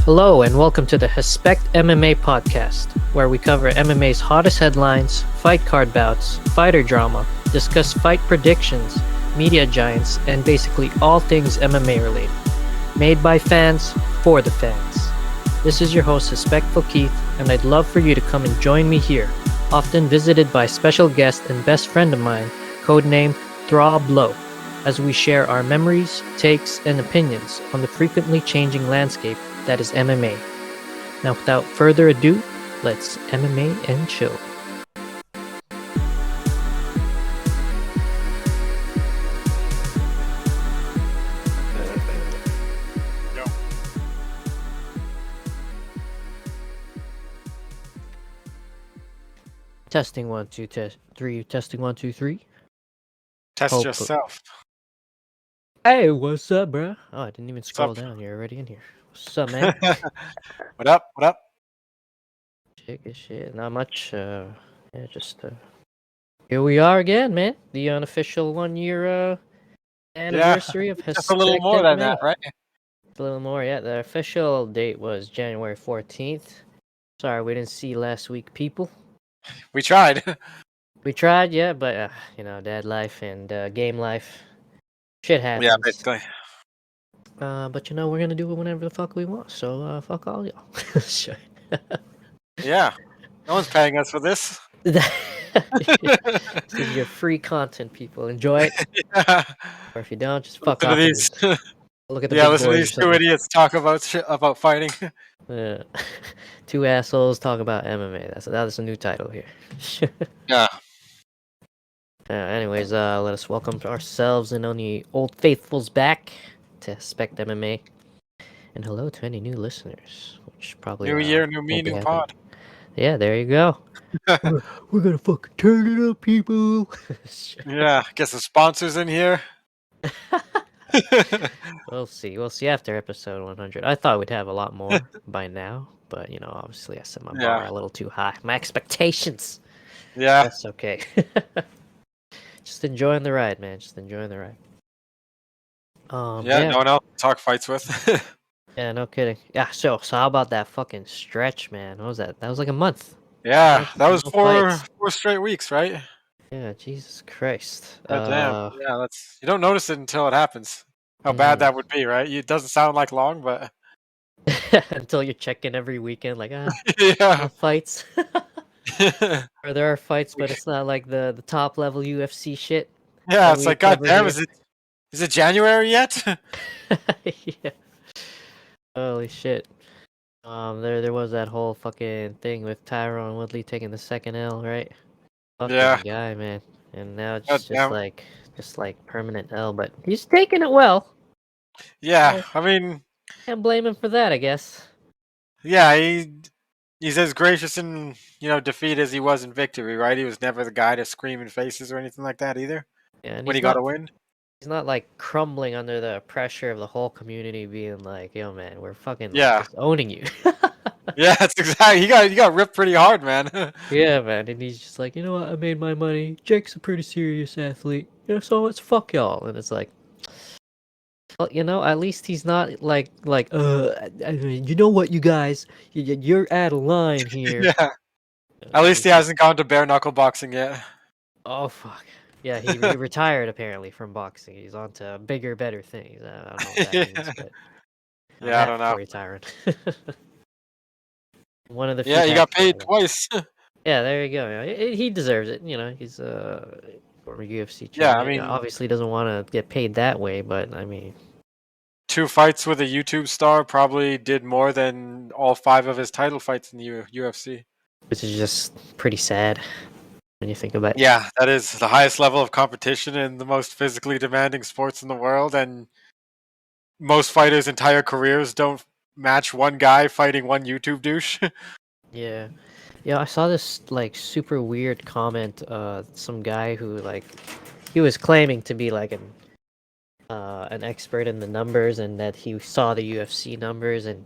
Hello and welcome to the Hespect MMA podcast, where we cover MMA's hottest headlines, fight card bouts, fighter drama, discuss fight predictions, media giants, and basically all things MMA related. Made by fans, for the fans. This is your host, Hespectful Keith, and I'd love for you to come and join me here, often visited by special guest and best friend of mine, codenamed Throb Low, as we share our memories, takes, and opinions on the frequently changing landscape that is MMA. Now, without further ado, let's MMA and chill. Testing 1 2 3. Testing 1 2 3. Test yourself. Hey, what's up, bro? Oh, I didn't even scroll down. You're already in here. What's up, man? What up? What up? Shit. Not much. Just here we are again, man. The unofficial 1 year anniversary of Hespect. Just a little more than that, right? A little more, yeah. The official date was January 14th. Sorry, we didn't see last week, people. We tried. We tried, yeah, but dad life and game life. Shit happens. Yeah, basically. But we're gonna do it whenever the fuck we want. So fuck all y'all. Sure. Yeah. No one's paying us for this. This is your free content, people. Enjoy it. Yeah. Or if you don't, just fuck off. Look at the listen to these two idiots talk about fighting. Two assholes talk about MMA. That's a new title here. Yeah. Anyways, let us welcome ourselves and on the old faithfuls back to Hespect MMA. And hello to any new listeners, which probably new year, new me, new pod. Yeah, there you go. We're gonna fucking turn it up, people. Yeah, get some sponsors in here. We'll see after episode 100. I thought we'd have a lot more by now, but obviously I set my bar a little too high. My expectations. Yeah, that's okay. Just enjoying the ride, man. Just enjoying the ride. No one else to talk fights with. Yeah, no kidding. Yeah, so how about that fucking stretch, man? What was that? That was like a month. Yeah, that was four straight weeks, right? Yeah, Jesus Christ. God damn. Yeah, you don't notice it until it happens. How bad that would be, right? It doesn't sound like long, but until you're checking every weekend, like yeah, fights. Or there are fights, but it's not like the top level UFC shit. Yeah, it's like, god damn, is it January yet? Yeah. Holy shit. There was that whole fucking thing with Tyron and Woodley taking the second L, right? Fucking guy, man. And now it's just like permanent L, but he's taking it well. Yeah, I mean, can't blame him for that, I guess. Yeah, he's as gracious in defeat as he was in victory, right? He was never the guy to scream in faces or anything like that either. Yeah, when he got a win. He's not like crumbling under the pressure of the whole community being like, "Yo, man, we're fucking just owning you." Yeah, that's exactly. He got ripped pretty hard, man. Yeah, man, and he's just like, you know what? I made my money. Jake's a pretty serious athlete, so it's fuck y'all. And it's like, well, at least he's not like, you know what, you guys, you're out of line here. Yeah. At least he hasn't gone to bare knuckle boxing yet. Oh fuck. Yeah, he retired apparently from boxing. He's on to bigger, better things. I don't know what that means, but yeah, I don't know. Retired. One of the he got paid twice. Yeah, there you go. He deserves it. He's a former UFC champion. Yeah, I mean, obviously doesn't want to get paid that way, but I mean, 2 fights with a YouTube star probably did more than all 5 of his title fights in the UFC. Which is just pretty sad when you think about it. Yeah, that is the highest level of competition in the most physically demanding sports in the world, and most fighters' entire careers don't match one guy fighting one YouTube douche. Yeah, I saw this like super weird comment. Some guy who he was claiming to be like an expert in the numbers, and that he saw the UFC numbers, and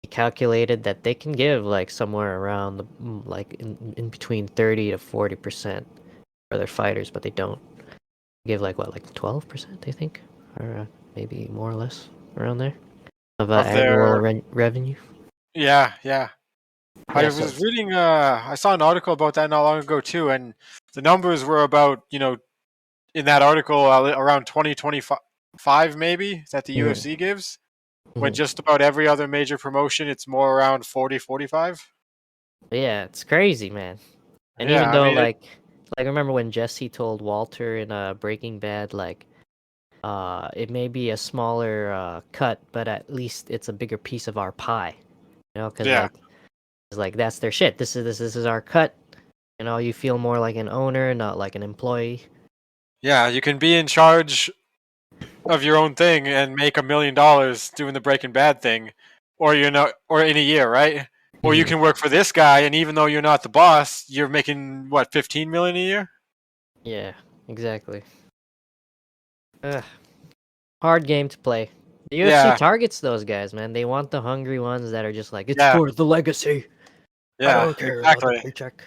he calculated that they can give like somewhere around in between 30 to 40% for their fighters, but they don't give like 12%, I think, or maybe more or less around there. of of annual their revenue. yeah. I Yeah, so was reading. I saw an article about that not long ago too, and the numbers were about in that article around 2025 maybe that the mhm, UFC gives. When mhm. just about every other major promotion, it's more around 40, 45. Yeah, it's crazy, man. And Yeah, even I though mean, like remember when Jesse told Walter in Breaking Bad like it may be a smaller cut, but at least it's a bigger piece of our pie. Because yeah, like it's like that's their shit. This is our cut. You feel more like an owner, not like an employee. yeah. You can be in charge of your own thing and make $1 million doing the Breaking Bad thing, or in a year, right? Or you Mhm. can work for this guy, and even though you're not the boss, you're making what 15 million a year. Yeah, exactly. Ugh, hard game to play. The UFC Yeah, targets those guys, man. They want the hungry ones that are just like, it's yeah, for the legacy. I yeah, don't care about the exactly. paycheck.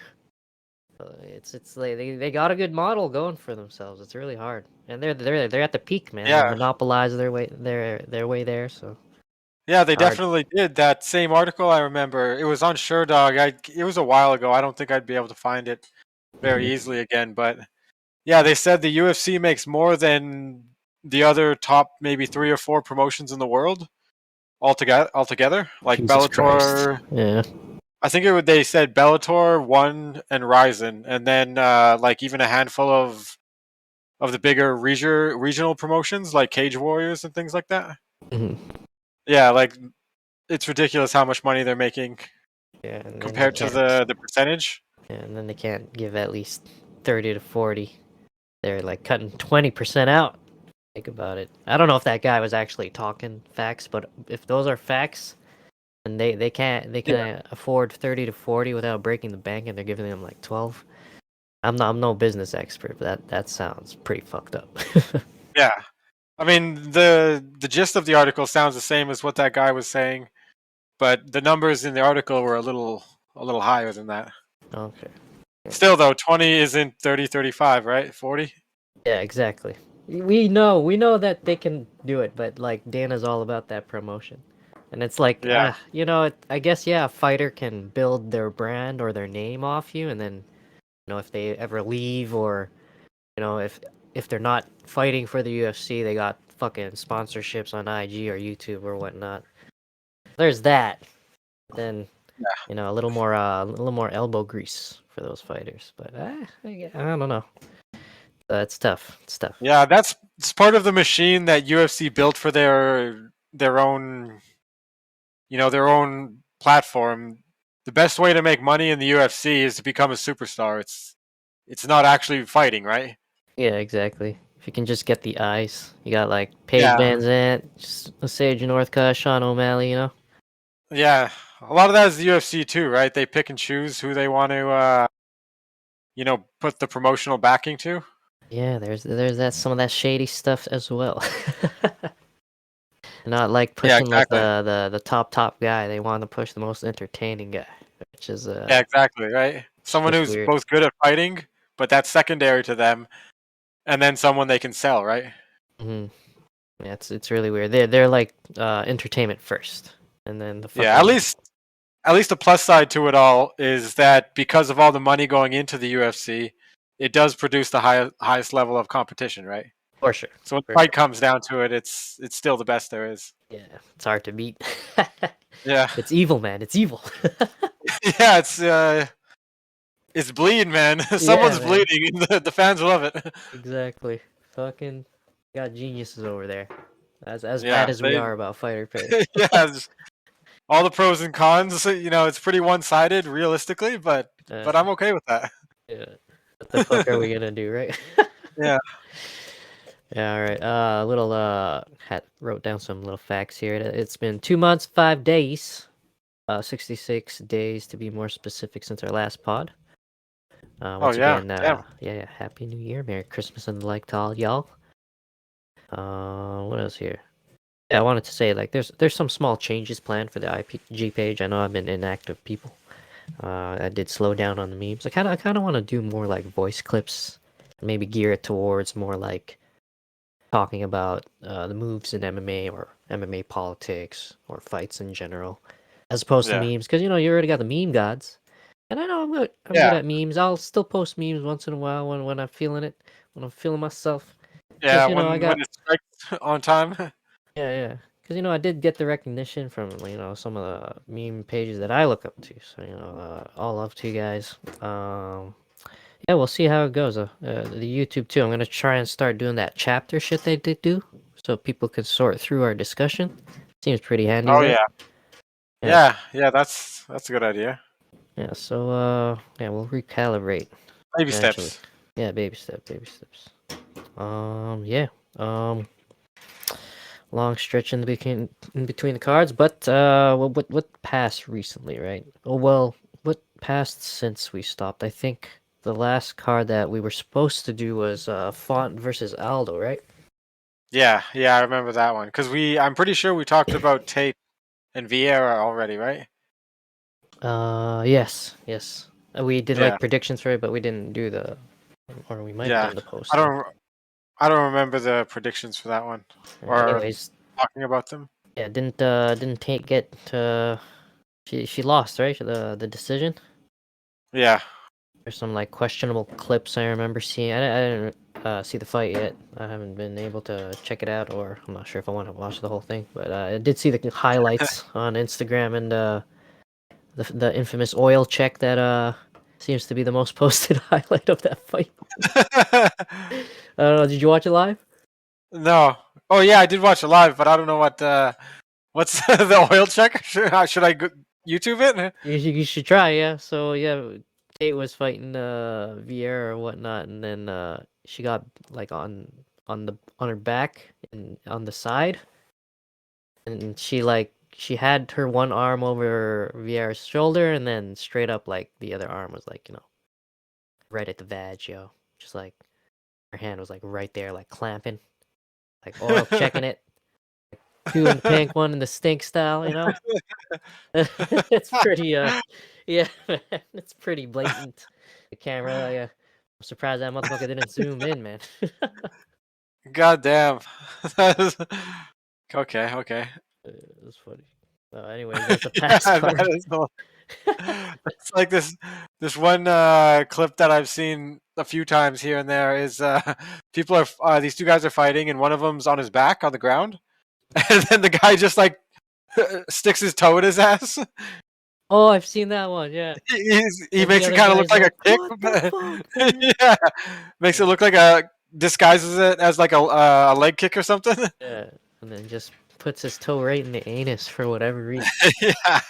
It's like they got a good model going for themselves. It's really hard, and they're at the peak, man. They Yeah, monopolize their way there. So yeah, they hard. definitely did. That same article I remember. It was on SureDog. It was a while ago. I don't think I'd be able to find it very Mhm. easily again. But yeah, they said the UFC makes more than the other top maybe 3 or 4 promotions in the world altogether, like Jesus Christ. Bellator. Yeah. I think they said Bellator, One, and Ryzen, and then like even a handful of the bigger regional promotions like Cage Warriors and things like that. Mhm. Yeah, like it's ridiculous how much money they're making Yeah, and then they compared to can't. the percentage. Yeah, and then they can't give at least 30 to 40. They're like cutting 20% out. Think about it. I don't know if that guy was actually talking facts, but if those are facts, and they can't afford 30 to 40 without breaking the bank, and they're giving them like 12. I'm no business expert, but that sounds pretty fucked up. Yeah. I mean, the gist of the article sounds the same as what that guy was saying, but the numbers in the article were a little higher than that. Okay. Yeah. Still though, 20 isn't 30, 35, right? 40? Yeah, exactly. We know that they can do it, but like Dana's all about that promotion. And it's like, Yeah. I guess yeah, a fighter can build their brand or their name off you, and then if they ever leave or if they're not fighting for the UFC, they got fucking sponsorships on IG or YouTube or whatnot. There's that. Then a little more elbow grease for those fighters. But I don't know. It's tough. It's tough. Yeah, it's part of the machine that UFC built for their own, their own platform. The best way to make money in the UFC is to become a superstar. It's not actually fighting, right? Yeah, exactly. If you can just get the eyes, you got like Paige Yeah. Van Zandt, Sage Northcutt, Sean O'Malley. Yeah. A lot of that is the UFC too, right? They pick and choose who they want to put the promotional backing to. Yeah, there's that some of that shady stuff as well. Not like Yeah, pushing like exactly. the top guy. They want to push the most entertaining guy, which is Yeah, exactly, right? Someone just who's weird. both good at fighting, but that's secondary to them, and then someone they can sell, right? Hmm. Yeah, it's really weird. They're like entertainment first, and then the Yeah, at fucking least at least the plus side to it all is that because of all the money going into the UFC, it does produce the highest level of competition, right? for sure, So when for the fight sure. comes down to it, it's still the best there is. Yeah, it's hard to beat. Yeah, It's evil, man. It's evil. yeah, it's bleed, man. Yeah, Someone's man. bleeding, and the fans love it. Exactly. Fucking got geniuses over there. As bad Yeah, as we are about fighter pay. yeah, all the pros and cons. It's pretty one-sided, realistically, but Uh, I'm okay with that. yeah. What the fuck are we gonna do, right? Yeah. Yeah, all right. Little had wrote down some little facts here. It's been 2 months, 5 days, 66 days to be more specific since our last pod. Oh Once yeah. again, Damn. yeah, Happy New Year, Merry Christmas, and the like to all y'all. What else here? Yeah, I wanted to say like there's some small changes planned for the IPG page. I know I've been inactive, people. I did slow down on the memes. I kind of want to do more like voice clips, maybe gear it towards more like talking about the moves in MMA or MMA politics or fights in general, as opposed to Yeah. memes. Because you know you already got the meme gods, and I know I'm good. I'm good Yeah. at memes. I'll still post memes once in a while when I'm feeling it, when I'm feeling myself. Yeah. Because you know I When got it strikes on time. yeah. Because you know I did get the recognition from some of the meme pages that I look up to. So all love to you guys. Yeah, we'll see how it goes. The YouTube too. I'm gonna try and start doing that chapter shit they did do, so people can sort through our discussion. Seems pretty handy, Oh right? yeah. Yeah, Yeah. That's a good idea. yeah. So yeah, we'll recalibrate Baby eventually. steps. Yeah, baby steps. Yeah. Um, long stretch in between the cards, but what passed recently, right? Oh well, what passed since we stopped? I think the last card that we were supposed to do was Font versus Aldo, right? Yeah, I remember that one because I'm pretty sure we talked about Tate and Vieira already, right? Yes. We did Yeah, like predictions for it, but we didn't do or we might have yeah. done the I posting. don't, I don't remember the predictions for that one or Anyways, talking about them. yeah, didn't take get she lost, right? The decision. Yeah, There's some like questionable clips I remember seeing. I didn't see the fight yet. I haven't been able to check it out, or I'm not sure if I want to watch the whole thing. But I did see the highlights on Instagram and the infamous oil check that seems to be the most posted highlight of that fight. I don't know. Did you watch it live? no. Oh yeah, I did watch it live, but I don't know what's the oil check. Should I YouTube it? You should try, yeah. So yeah, Tate was fighting Vieira or whatnot, and then she got like on her back and on the side, and she had her one arm over Vieira's shoulder, and then straight up like the other arm was like right at the vag, yo. Just like her hand was like right there, like clamping, like oil checking it. Two in the pink, one in the stink style. It's pretty yeah, man, it's pretty blatant. The camera, yeah. I'm surprised that motherfucker didn't zoom in, man. God damn. That is- okay. It was funny. Anyways, that's a pass Yeah, that card. is it's like this one clip that I've seen a few times here and there is people are these two guys are fighting and one of them's on his back on the ground and then the guy just like sticks his toe in his ass. Oh, I've seen that one, yeah. He And the makes it other kind of look guy's like a like, kick, "What the but fuck, man?" yeah, makes it Yeah, look like a disguises it as like a leg kick or something. yeah. And then just puts his toe right in the anus for whatever reason. Yeah,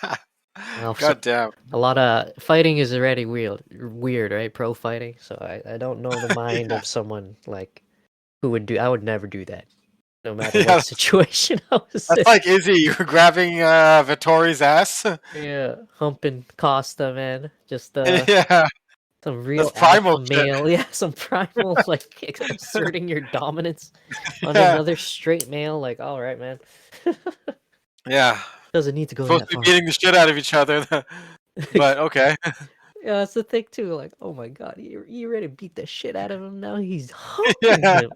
Well, so god damn. a lot of fighting is already weird, right? Pro fighting. So I don't know the mind Yeah, of someone like who would do. I would never do that, no matter what yeah. situation I was That's in. like Izzy grabbing Vittori's ass. Yeah, humping Costa, man. Just Yeah, some that's real primal alpha shit. male. Yeah, some primal like asserting your dominance on Yeah, another straight male. Like, all right, man. yeah. Doesn't need to go Supposed that to be far. beating the shit out of each other, but okay. Yeah, that's the thing too. Like, oh my god, you ready to beat the shit out of him now? He's humping Yeah, him.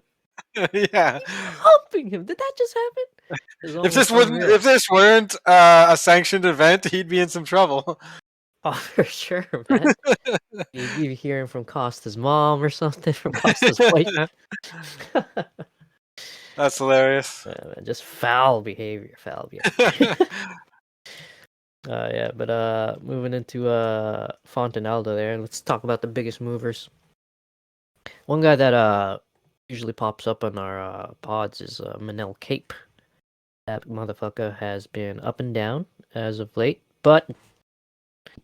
yeah. He's humping him. Did that just happen? It's almost unreal. If this weren't a sanctioned event, he'd be in some trouble. Oh, for sure, man. You hearing from Costa's mom or something, from Costa's wife. That's hilarious. Man, just foul behavior, foul behavior. Yeah, but moving into Fontanaldo there, let's talk about the biggest movers. One guy that usually pops up on our pods is Manel Kape. That motherfucker has been up and down as of late, but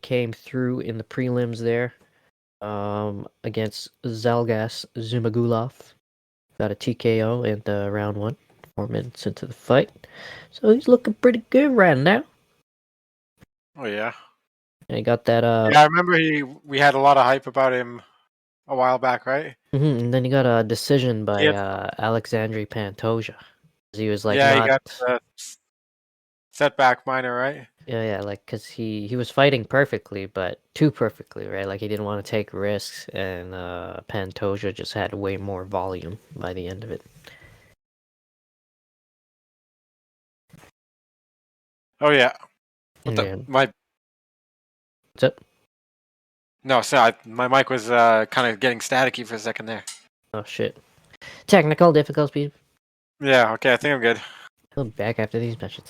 came through in the prelims there against Zhalgas Zhumagulov. Got a TKO in the round one, 4 minutes into the fight. So he's looking pretty good right now. Oh yeah. And he got that Yeah, I remember we had a lot of hype about him a while back, right? and then he got a decision He by had, Alexandre Pantoja. He was like yeah, he not got setback minor, right? yeah, like because he was fighting perfectly, but too perfectly, right? Like he didn't want to take risks, and Pantoja just had way more volume by the end of it. Oh yeah. What the And my what's up? no, so my mic was kind of getting staticky for a second there. Oh shit. Technical difficulties. Yeah. Okay. I think I'm good. We'll be back after these matches.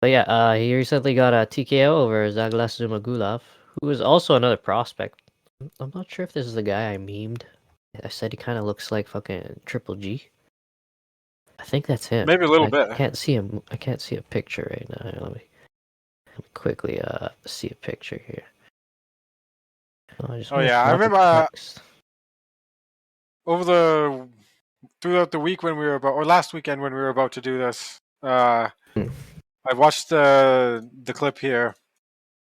But yeah, he recently got a TKO over Zhalgas Zhumagulov, who is also another prospect. I'm not sure if this is the guy I memed. I said he kind of looks like fucking Triple G. I think that's him. Maybe a little I bit. can't see him. I can't see a picture right now. Here, let me quickly see a picture here. Oh, I just Oh want to yeah, I swap the remember text. throughout the week when we were about, or last weekend when we were about to do this. Hmm. I watched the clip here.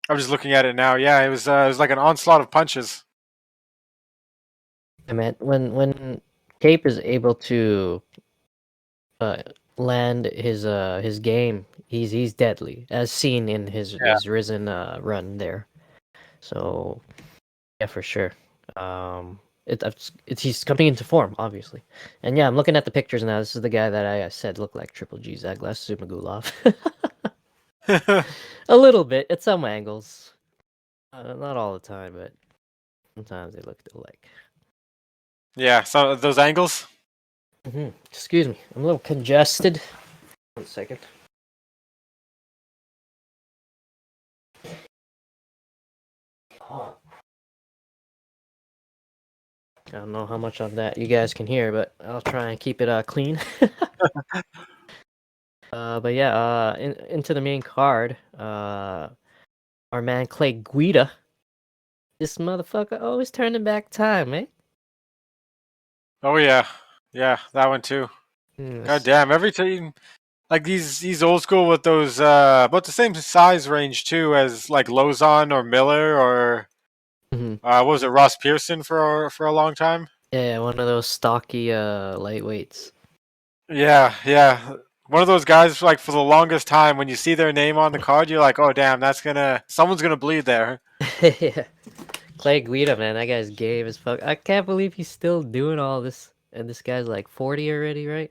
I'm just looking at it now. Yeah, it was like an onslaught of punches. I mean, when Kape is able to uh, land his game, he's deadly, as seen in Yeah. his Risen run there. So yeah, for sure. It's he's coming into form, obviously, and yeah, I'm looking at the pictures now. This is the guy that I said looked like Triple G Zhalgas Zhumagulov. A little bit at some angles, not all the time, but sometimes they look alike. Yeah, so those angles. Excuse me, I'm a little congested. 1 second. I don't know how much of that you guys can hear, but I'll try and keep it clean. But yeah, into the main card, our man Clay Guida. This motherfucker always turning back time, eh? Oh yeah, yeah, that one too. God Yes. damn, every team like these old school with those about the same size range too as like Lozon or Miller or Mhm. what was it, Ross Pearson for a long time. Yeah, one of those stocky lightweights. Yeah, yeah. One of those guys like for the longest time when you see their name on the card, you're like, oh damn, someone's gonna bleed there. Yeah. Clay Guida, man, that guy's game as fuck. I can't believe he's still doing all this, and this guy's like 40 already, right?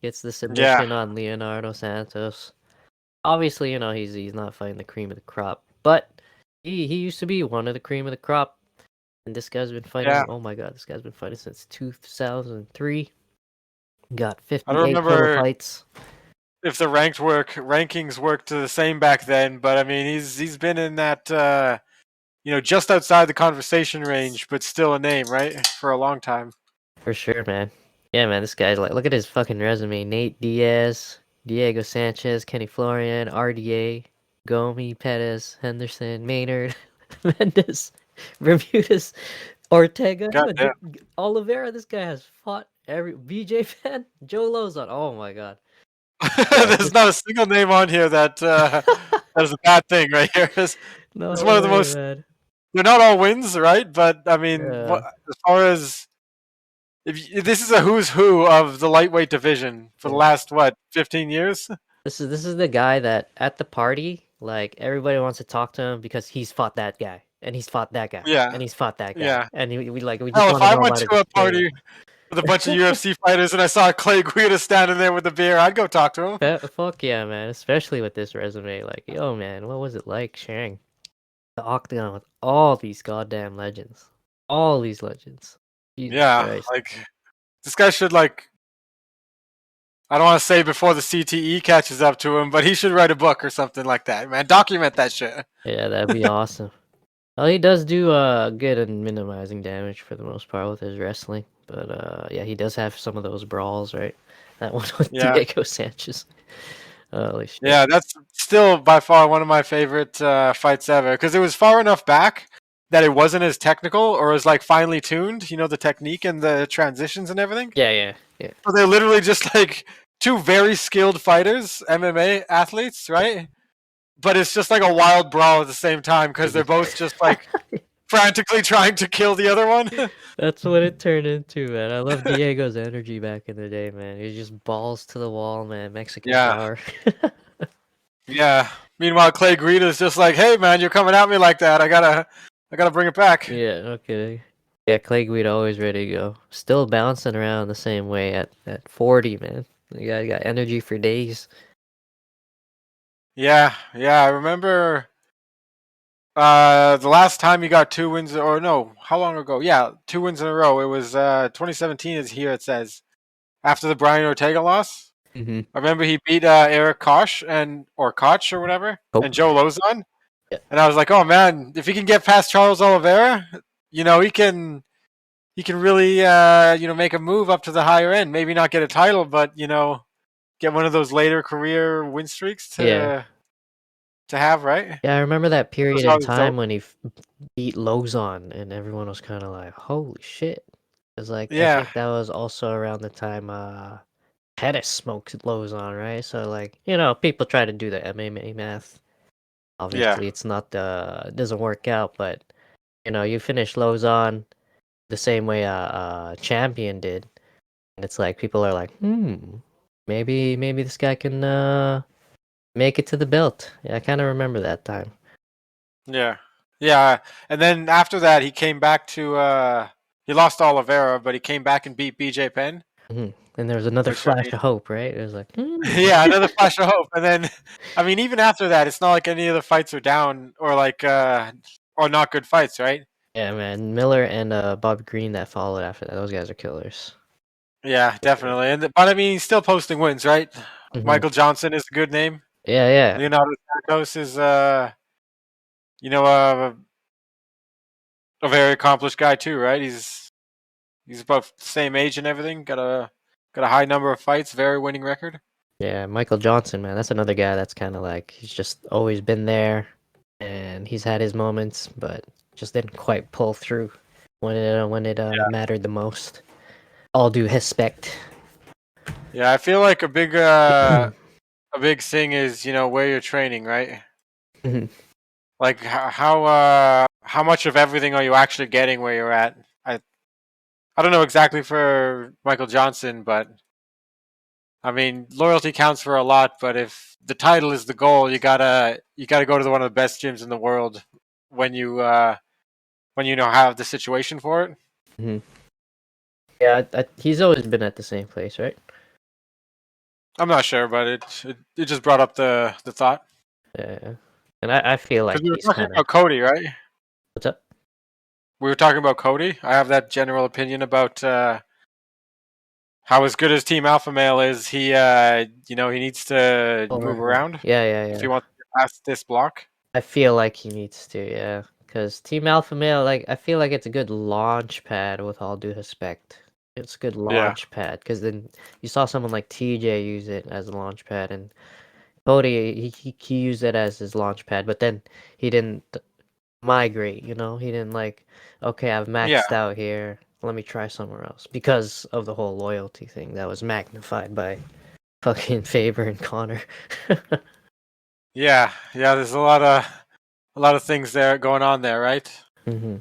Gets the Yeah, submission on Leonardo Santos. Obviously, he's not fighting the cream of the crop, but he used to be one of the cream of the crop, and this guy's been fighting. yeah. Oh my god, this guy's been fighting since 2003. Got I don't 58 total remember fights. if the rankings worked the same back then, but I mean he's been in that just outside the conversation range, but still a name, right? For a long time. For sure, man. Yeah, man, this guy's like, look at his fucking resume. Nate Diaz, Diego Sanchez, Kenny Florian, RDA, Gomi, Pettis, Henderson, Maynard, Mendes, Bermudez, Ortega, God damn. Oliveira. This guy has fought every BJ fan, Joe Lozon. Oh my god. Yeah, There's not a single name on here that is a bad thing right here. It's no one of the way, most. man. They're not all wins, right? But I mean, Yeah. as far as if this is a who's who of the lightweight division for the Yeah. last 15 years. This is the guy that at the party, like everybody wants to talk to him because he's fought that guy, and he's fought that guy, Yeah, and he's fought that guy, yeah. and we just Hell, if want to I know went about his to a game. party with a bunch of UFC fighters and I saw Clay Guida standing there with a beer, I'd go talk to him. Fuck yeah, man! Especially with this resume, like, yo, man, what was it like sharing the octagon with all these goddamn legends, all these legends? Jesus Yeah, Christ! like this guy should like. I don't want to say before the CTE catches up to him, but he should write a book or something like that, man. Document that shit. Yeah, that'd be awesome. Well, he does do good in minimizing damage for the most part with his wrestling, but yeah, he does have some of those brawls, right? That one with Yeah. Diego Sanchez. Holy shit! Yeah, that's still by far one of my favorite fights ever because it was far enough back that it wasn't as technical or as like finely tuned. The technique and the transitions and everything. Yeah, yeah, yeah. So they're literally just like two very skilled fighters, MMA athletes, right? But it's just like a wild brawl at the same time because they're both just like frantically trying to kill the other one. That's what it turned into, man. I love Diego's energy back in the day, man. He just balls to the wall, man. Mexican Yeah, power. yeah. Meanwhile, Clay Guida's just like, "Hey, man, you're coming at me like that. I gotta bring it back." Yeah, okay. Yeah, Clay Guida always ready to go. Still bouncing around the same way at 40, man. You got energy for days. Yeah, I remember the last time he got 2 wins, or no, how long ago? Yeah, 2 wins in a row. It was 2017 is here, it says. After the Brian Ortega loss. Mm-hmm. I remember he beat Eric Koch or Koch or whatever, and Hope. Joe Lozon. Yeah. And I was like, oh man, if he can get past Charles Oliveira, he can really make a move up to the higher end. Maybe not get a title, but get one of those later career win streaks Yeah. to have, right? Yeah, I remember that It was period in always time dope. when he beat Lozon, and everyone was kind of like, "Holy shit!" Because like I Yeah, think that was also around the time Pettis smoked Lozon, right? So like people try to do the MMA math. yeah, Obviously, it's not it doesn't work out, but you finish Lozon the same way Champion did, and it's like people are like, maybe this guy can make it to the belt. Yeah, I kind of remember that time. yeah, yeah. And then after that, he came back to. He lost to Oliveira, but he came back and beat BJ Penn, And there was another which I flash mean, of hope, right? It was like, yeah, another flash of hope. And then, I mean, even after that, it's not like any of the fights are down or like or not good fights, right? yeah, man. Miller and Bob Green that followed after that. Those guys are killers. Yeah, For sure. definitely. But I mean, he's still posting wins, right? Hmm. Michael Johnson is a good name. Yeah, yeah, Leonardo Santos is you know uh, a very accomplished guy too, right? He's about the same age and everything. Got a high number of fights, very winning record. yeah. Michael Johnson, man. That's another guy that's kind of like he's just always been there, and he's had his moments, but just didn't quite pull through when it mattered the most. All due respect. Yeah, I feel like a big thing is where you're training, right? Mhm. Like how much of everything are you actually getting where you're at? I don't know exactly for Michael Johnson, but I mean loyalty counts for a lot. But if the title is the goal, you gotta go to one of the best gyms in the world when you have the situation for it. Mhm. Yeah, he's always been at the same place, right? I'm not sure, but it just brought up the thought Yeah, and I feel because like we were he's talking kind of about Cody, right? what's up? We were talking about Cody. I have that general opinion about how as good as Team Alpha Male is. He needs to Oh, move right. around Yeah, yeah, if he yeah. wants to get past this block. I feel like he needs to, yeah. Because Team Alpha Male, like, I feel like it's a good launch pad with all due respect. It's a good Yeah, launch pad. Because then you saw someone like TJ use it as a launch pad, and Cody, he used it as his launch pad, but then he didn't migrate, He didn't, like, okay, I've yeah, maxed out here. Let me try somewhere else. Because of the whole loyalty thing that was magnified by fucking Faber and Connor. yeah. There's a lot of things there going on there, right? Hmm.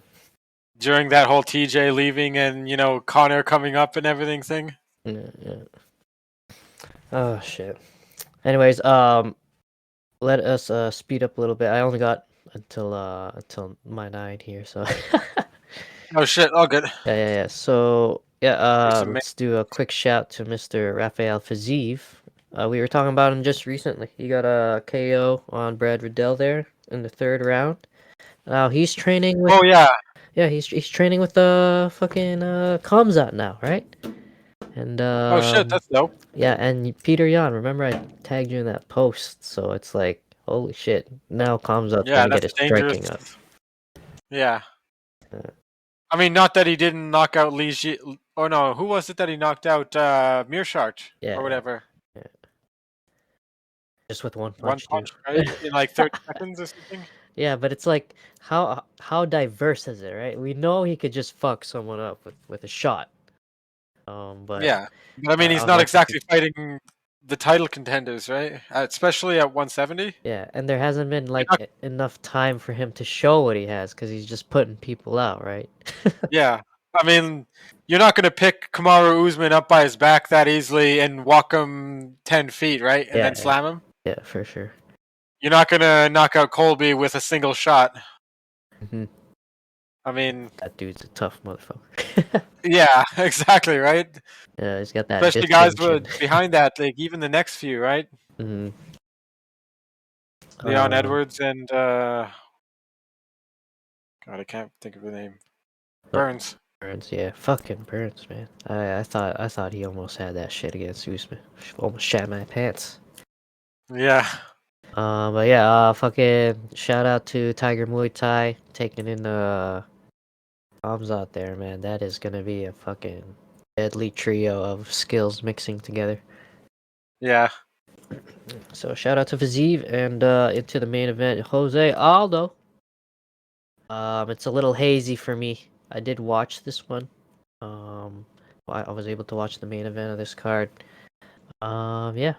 During that whole TJ leaving and Connor coming up and everything thing. Yeah, yeah. Oh, shit. Anyways, let us speed up a little bit. I only got until my 9 here, so Oh shit! All good. yeah. So yeah, There's some. let's do a quick shout to Mr. Rafael Fiziev. We were talking about him just recently. He got a KO on Brad Riddell there in the 3rd round. Now he's training with Oh yeah. he's training with the fucking Khamzat now, right? And Oh shit! That's dope. yeah, and Peter Yan, remember I tagged you in that post, so it's like, holy shit, now Khamzat's Yeah, gonna get that's his dangerous. striking up. Yeah. Uh, I mean, not that he didn't knock out Li Ji. Oh no, who was it that he knocked out? Mearshart or yeah, whatever. yeah, just with one One punch too. punch, right? In like 30 seconds or something. Yeah, but it's like how diverse is it, right? We know he could just fuck someone up with a shot. But Yeah, but I mean, I he's was not watching exactly fighting the title contenders, right? Especially at 170. yeah, and there hasn't been You're like not, enough time for him to show what he has because he's just putting people out, right? yeah, I mean, you're not gonna pick Kamaru Usman up by his back that easily and walk him 10 feet, right? And Yeah, then yeah, slam him. yeah, for sure. You're not gonna knock out Colby with a single shot. Hmm. I mean, That dude's a tough motherfucker. yeah, exactly, right? Yeah, he's got that Especially guys distinction. behind that, like even the next few, right? Mhm. Leon Edwards and God, I can't think of the name. Burns. Burns, yeah, fucking Burns, man. I thought he almost had that shit against Usman. Almost shat my pants. Yeah. But yeah, fucking shout out to Tiger Muay Thai taking in the Khamzat there, man. That is gonna be a fucking deadly trio of skills mixing together. Yeah. So shout out to Fiziev and into the main event, Jose Aldo. It's a little hazy for me. I did watch this one. I was able to watch the main event of this card. Yeah,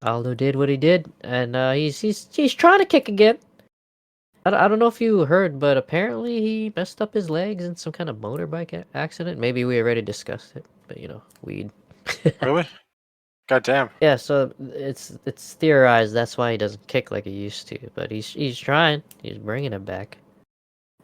Aldo did what he did, and he's trying to kick again. I don't know if you heard, but apparently he messed up his legs in some kind of motorbike accident. Maybe we already discussed it, but you know, weed. Really? God damn. Yeah, so it's theorized that's why he doesn't kick like he used to, but he's trying. He's bringing it back.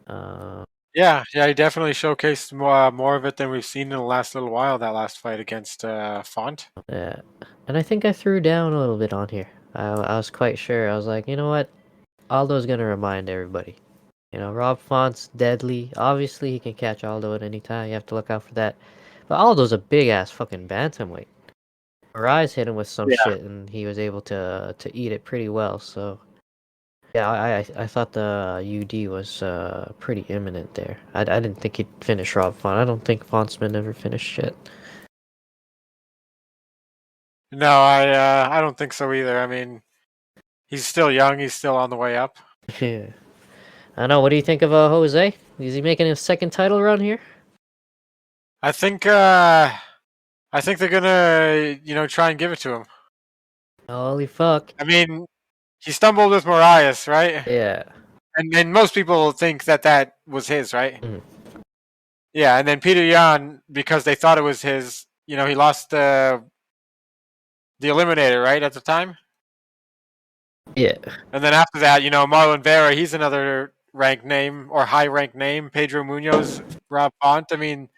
Uh, Yeah, yeah, he definitely showcased more of it than we've seen in the last little while. That last fight against Font. yeah, and I think I threw down a little bit on here. I was quite sure. I was like, you know what? Aldo's gonna remind everybody. You know, Rob Font's deadly. Obviously, he can catch Aldo at any time. You have to look out for that. But Aldo's a big ass fucking bantamweight. Rise hit him with some Yeah. shit, and he was able to eat it pretty well. So yeah, I thought the UD was pretty imminent there. I didn't think he'd finish Rob Font. I don't think Fontsman ever finished shit. No, I don't think so either. I mean, he's still young. He's still on the way up. Yeah, I know. What do you think of Jose? Is he making his second title run here? I think they're gonna try and give it to him. Holy fuck! I mean, he stumbled with Marias, right? Yeah. And most people think that was his, right? Mhm. Yeah, and then Peter Yan, because they thought it was his, he lost the Eliminator, right, at the time? Yeah. And then after that, Marlon Vera, he's another ranked name or high ranked name. Pedro Munoz, Rob Font. I mean,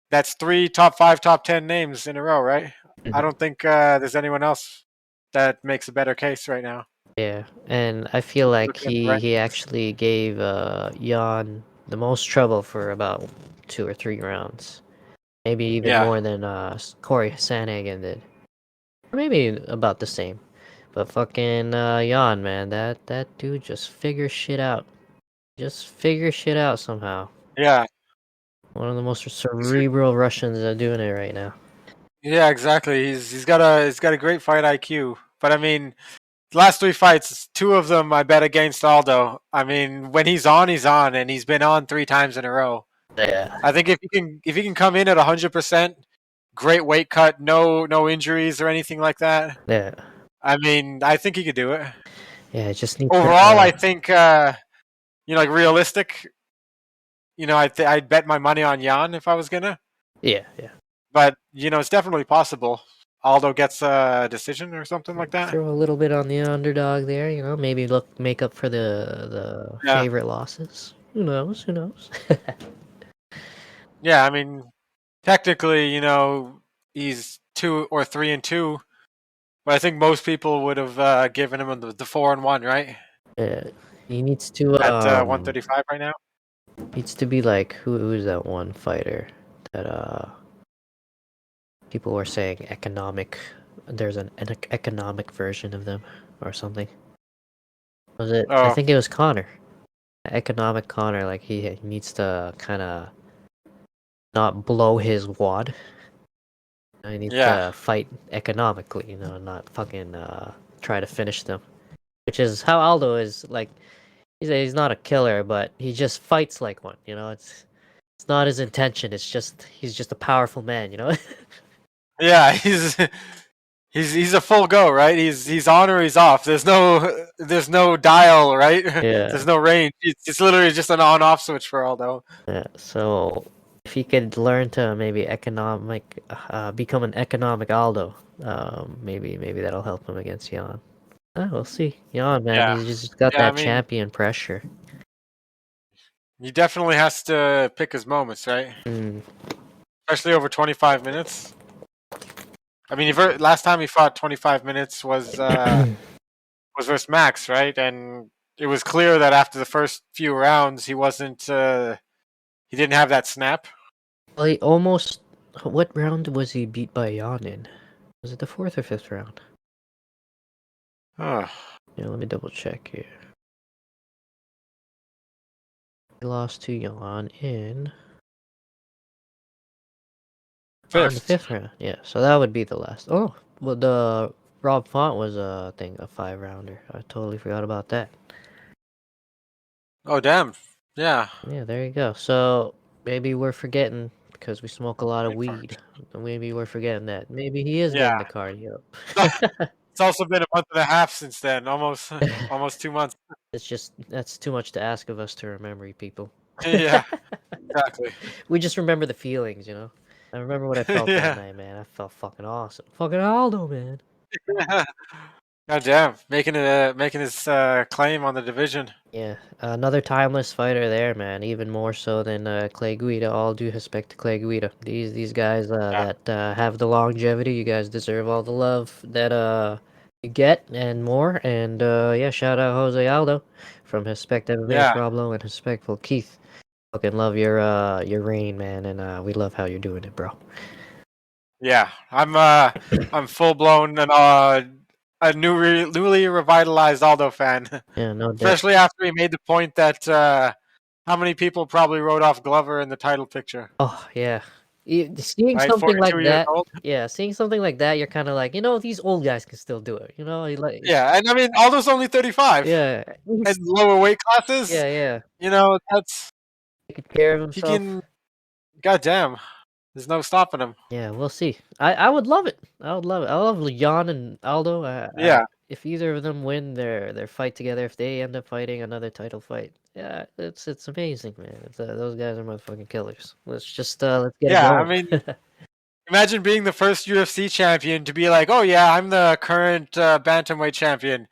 that's 3 top 5, top 10 names in a row, right? I Mhm. don't think there's anyone else that makes a better case right now. Yeah, and I feel like Looking at the he rankings. actually gave Jan the most trouble for about 2 or 3 rounds. Maybe even Yeah. more than Corey Sandhagen did. Or maybe about the same. But fucking Jan, man, that dude just figures shit out. Just figure shit out somehow. Yeah. One of the most cerebral Russians doing it right now. Yeah, exactly. He's got a great fight IQ. But I mean, last 3 fights, 2 of them I bet against Aldo. I mean, when he's on, and he's been on 3 times in a row. Yeah, I think if he can come in at 100%, great weight cut, no injuries or anything like that. yeah, I mean, I think he could do it. yeah. Just need to. Overall, I think like realistic. I'd bet my money on Jan if I was gonna. Yeah, yeah. But it's definitely possible. Aldo gets a decision or something like that. Throw a little bit on the underdog there, you know, maybe make up for the Yeah, favorite losses. Who knows? Who knows? yeah. I mean, technically, he's 2 or 3-2, but I think most people would have given him the 4-1, right? Yeah, he needs to At 135 right now. be like who's that one fighter that people were saying economic. There's an economic version of them or something. Was it? I Oh, think it was Connor. Economic Connor, like he needs to kind of not blow his wad. He needs yeah, to fight economically, you know, not fucking try to finish them. Which is how Aldo is. Like he's not a killer, but he just fights like one. You know, it's not his intention. It's just he's just a powerful man. You know. yeah. He's a full go, right? He's on or he's off. There's no dial, right? Yeah. There's no range. It's literally just an on-off switch for Aldo. Yeah. So if he could learn to maybe become an economic Aldo, maybe that'll help him against Jan. We'll see. Jan, man, Yeah, he's just got yeah. I that mean, champion pressure. He definitely has to pick his moments, right? Mm. Especially over 25 minutes. I mean, last time he fought 25 minutes was versus Max, right? And it was clear that after the first few rounds, he wasn't. He didn't have that snap. Well, he almost. What round was he beat by Jan in? Was it the 4th or 5th round? Oh. Yeah, let me double check here. He lost to Jan in. On the 5th round, yeah. So that would be the last. Oh, well, the Rob Font was I think a 5-rounder. I totally forgot about that. Oh, damn. Yeah. Yeah, there you go. So maybe we're forgetting because we smoke a lot of weed. Maybe we're forgetting that. Maybe he is Yeah. getting the cardio. It's also been a month and a half since then. Almost 2 months. It's just that's too much to ask of us to remember, people. Yeah. Exactly. We just remember the feelings, you know. I remember what I felt that Yeah. night, man. I felt fucking awesome. Fucking Aldo, man. God damn, making his claim on the division. Yeah, another timeless fighter there, man. Even more so than Clay Guida. All due respect to Clay Guida. These guys Yeah. that have the longevity, you guys deserve all the love that you get and more. And yeah, shout out Jose Aldo from Hespect MMA, Yeah. Pablo, and Hespectful Keith. Fucking love your reign, man, and we love how you're doing it, bro. Yeah. I'm full blown and a newly revitalized Aldo fan. Yeah, no doubt. Especially after he made the point that how many people probably wrote off Glover in the title picture. Oh yeah, seeing Right, something like 42 years that. old. Yeah, seeing something like that, you're kind of like, these old guys can still do it. You know, Yeah, and I mean Aldo's only 35. yeah, And lower weight classes. yeah. That's Take care of he himself. can. Goddamn, there's no stopping him. Yeah, we'll see. I would love it. I would love it. I love Jan and Aldo. Yeah. If either of them win their fight together, if they end up fighting another title fight, yeah, it's amazing, man. Those guys are motherfucking killers. Let's let's get it Yeah, I going. mean, imagine being the first UFC champion to be like, "Oh yeah, I'm the current bantamweight champion,"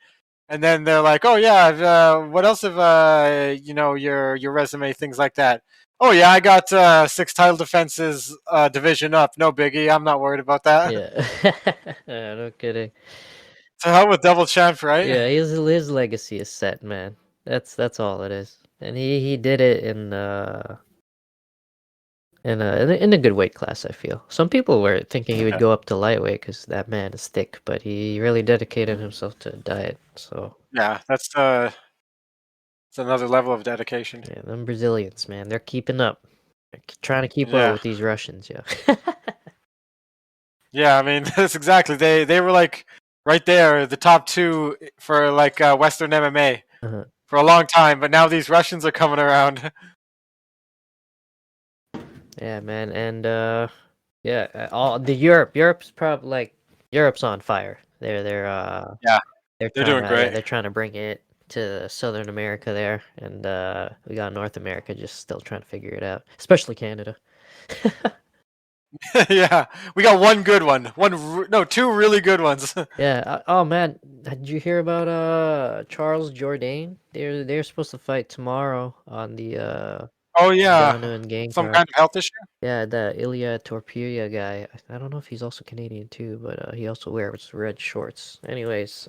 and then they're like, "Oh yeah, what else have your resume, things like that." Oh yeah, I got 6 title defenses, division up. No biggie. I'm not worried about that. Yeah, yeah, no kidding. To hell with double champ, right? Yeah, his legacy is set, man. That's all it is, and he did it in a good weight class. I feel some people were thinking he would Yeah. go up to lightweight because that man is thick, but he really dedicated himself to diet. So Yeah, that's it's another level of dedication. yeah, them Brazilians, man, they're keeping up. They're trying to keep up Yeah. with these Russians, yeah. Yeah, I mean, that's exactly. They were like right there, the top 2 for like Western MMA Uh-huh. for a long time, but now these Russians are coming around. Yeah, man, and yeah, all the Europe's probably like Europe's on fire. Yeah, They're they're trying doing to great. they're trying to bring it to Southern America there, and we got North America just still trying to figure it out, especially Canada. Yeah, we got one good one. No, 2 really good ones. Yeah. Oh man, did you hear about Charles Jourdain? They're supposed to fight tomorrow on the Oh yeah, Ngannou and Gane some card. kind of health issue. Yeah, the Ilya Torpillia guy. I don't know if he's also Canadian too, but he also wears red shorts. Anyways,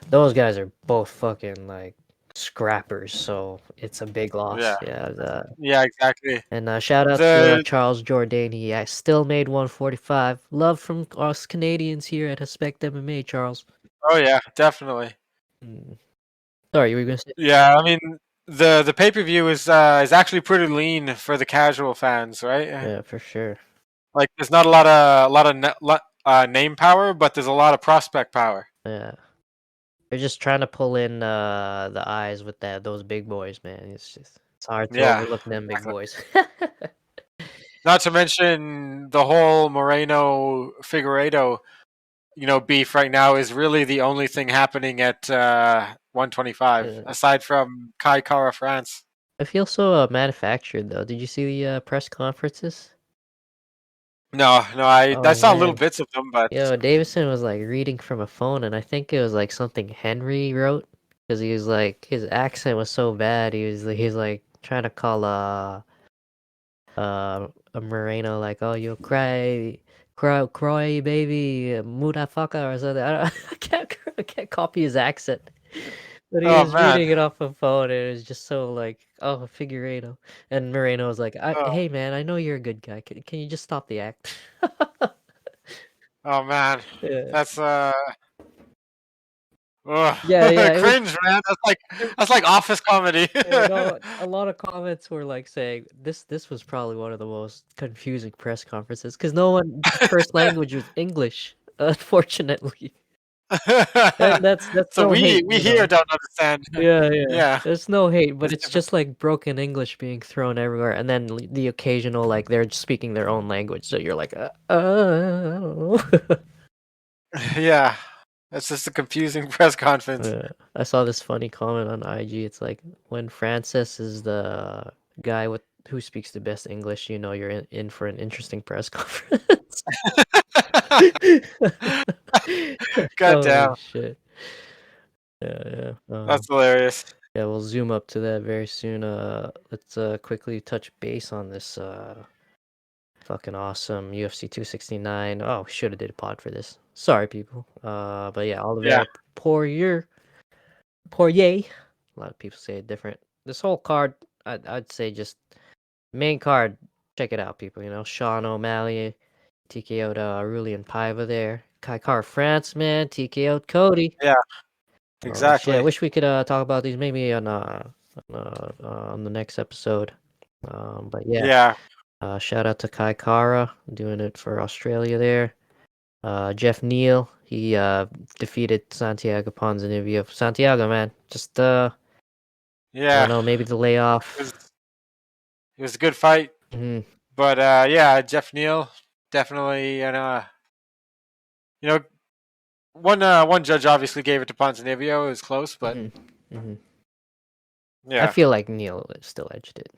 those guys are both fucking like scrappers, so it's a big loss. Yeah, Yeah. yeah, exactly. And shout out to Charles Jourdain. He still made 145. Love from us Canadians here at Hespect MMA, Charles. Oh yeah, definitely. Mm. Sorry, you were gonna say? Yeah, I mean the pay-per-view is actually pretty lean for the casual fans, right? Yeah, for sure. Like there's not a lot of name power, but there's a lot of prospect power. Yeah. They're just trying to pull in the eyes with those big boys, man. It's hard to Yeah, overlook them big exactly. boys. Not to mention the whole Moreno Figueiredo, beef right now is really the only thing happening at 125, Yeah. aside from Kai Kara France. I feel so manufactured though. Did you see the press conferences? No, I Oh saw little man. bits of them, but Yo, Davison was like reading from a phone, and I think it was like something Henry wrote because he was like his accent was so bad. He's like trying to call a Moreno like, oh, you cry baby motherfucker or something. I can't copy his accent. But he Oh was man. reading it off a phone, and it was just so like, oh, Figueiredo. And Moreno was like, Oh, hey man, I know you're a good guy. Can you just stop the act? oh man. Yeah. That's ugh. Yeah, yeah. It was. Cringe, man. That's like office comedy. You know, a lot of comments were like saying this was probably one of the most confusing press conferences because no one first language was English, unfortunately. And that's So no hate, we you here know. don't understand. Yeah, yeah. Yeah. There's no hate, but It's it's just like broken English being thrown everywhere, and then the occasional like they're speaking their own language, so you're like, I don't know. yeah. It's just a confusing press conference. Yeah. I saw this funny comment on IG. It's like when Francis is the guy with who speaks the best English, you know you're in for an interesting press conference. God Holy damn. shit. Yeah, yeah. That's hilarious. Yeah, we'll zoom up to that very soon. Let's quickly touch base on this fucking awesome UFC 269. Oh, should have did a pod for this. Sorry, people. But yeah, Yeah. Oliveira, Poirier. A lot of people say it different. This whole card, I'd say just main card. Check it out, people. You know, Sean O'Malley, TKO'd Aurelian Paiva there. Kaikar France, man, TKO'd Cody. Yeah. Oh shit! I Exactly. wish we could talk about these maybe on the next episode. But yeah, Yeah. shout out to Kai Kara doing it for Australia there. Jeff Neal, he defeated Santiago Ponzinibbio. Santiago, man, just I don't Yeah. know, maybe the It was layoff. it was a good fight. Hmm. But yeah, Jeff Neal definitely and you know, one judge obviously gave it to Ponzinibbio. It was close, but Hmm. Hmm. I yeah. feel like Neal still edged it.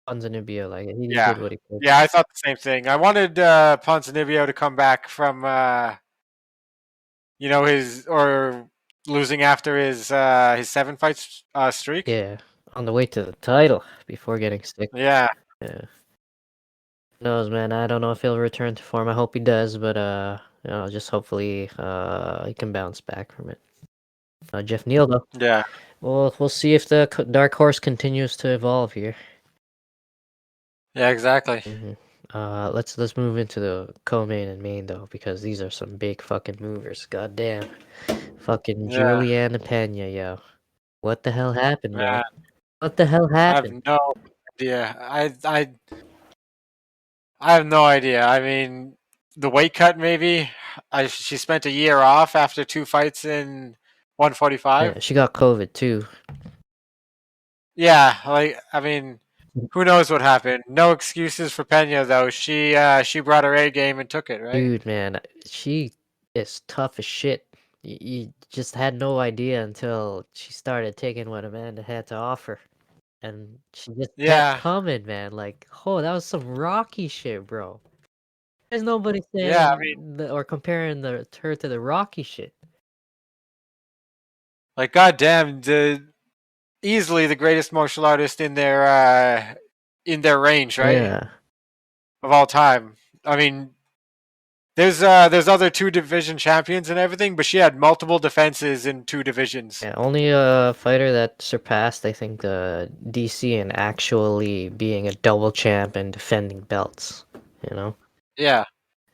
Ponzinibbio, like he Yeah. did what he could. Yeah, I thought the same thing. I wanted Ponzinibbio to come back from his or losing after his 7 fights streak. Yeah, on the way to the title before getting sick. Yeah. Yeah. Knows, man. I don't know if he'll return to form. I hope he does, but just hopefully he can bounce back from it. Jeff Neal though. Yeah. Well, we'll see if the dark horse continues to evolve here. Yeah, exactly. Hmm. Let's move into the co-main and main though, because these are some big fucking movers. God damn. Fucking Yeah. Julianna Pena, yo. What the hell happened, Man, man? What the hell I have happened? no idea. I have no idea. I mean, the weight cut maybe. She spent a year off after 2 fights in 145. Yeah, she got COVID too. Yeah, like I mean, who knows what happened? No excuses for Pena though. She brought her A game and took it, right? Dude, man, she is tough as shit. You just had no idea until she started taking what Amanda had to offer. And she just kept Yeah, coming, man. Like, oh, that was some Rocky shit, bro. There's nobody yeah. I mean, saying or comparing her to the Rocky shit. like goddamn, easily the greatest martial artist in their range, right, Yeah. of all time. I mean, there's other two division champions and everything, but she had multiple defenses in two divisions. Yeah, only a fighter that surpassed, I think, the DC in actually being a double champ and defending belts, you know? Yeah,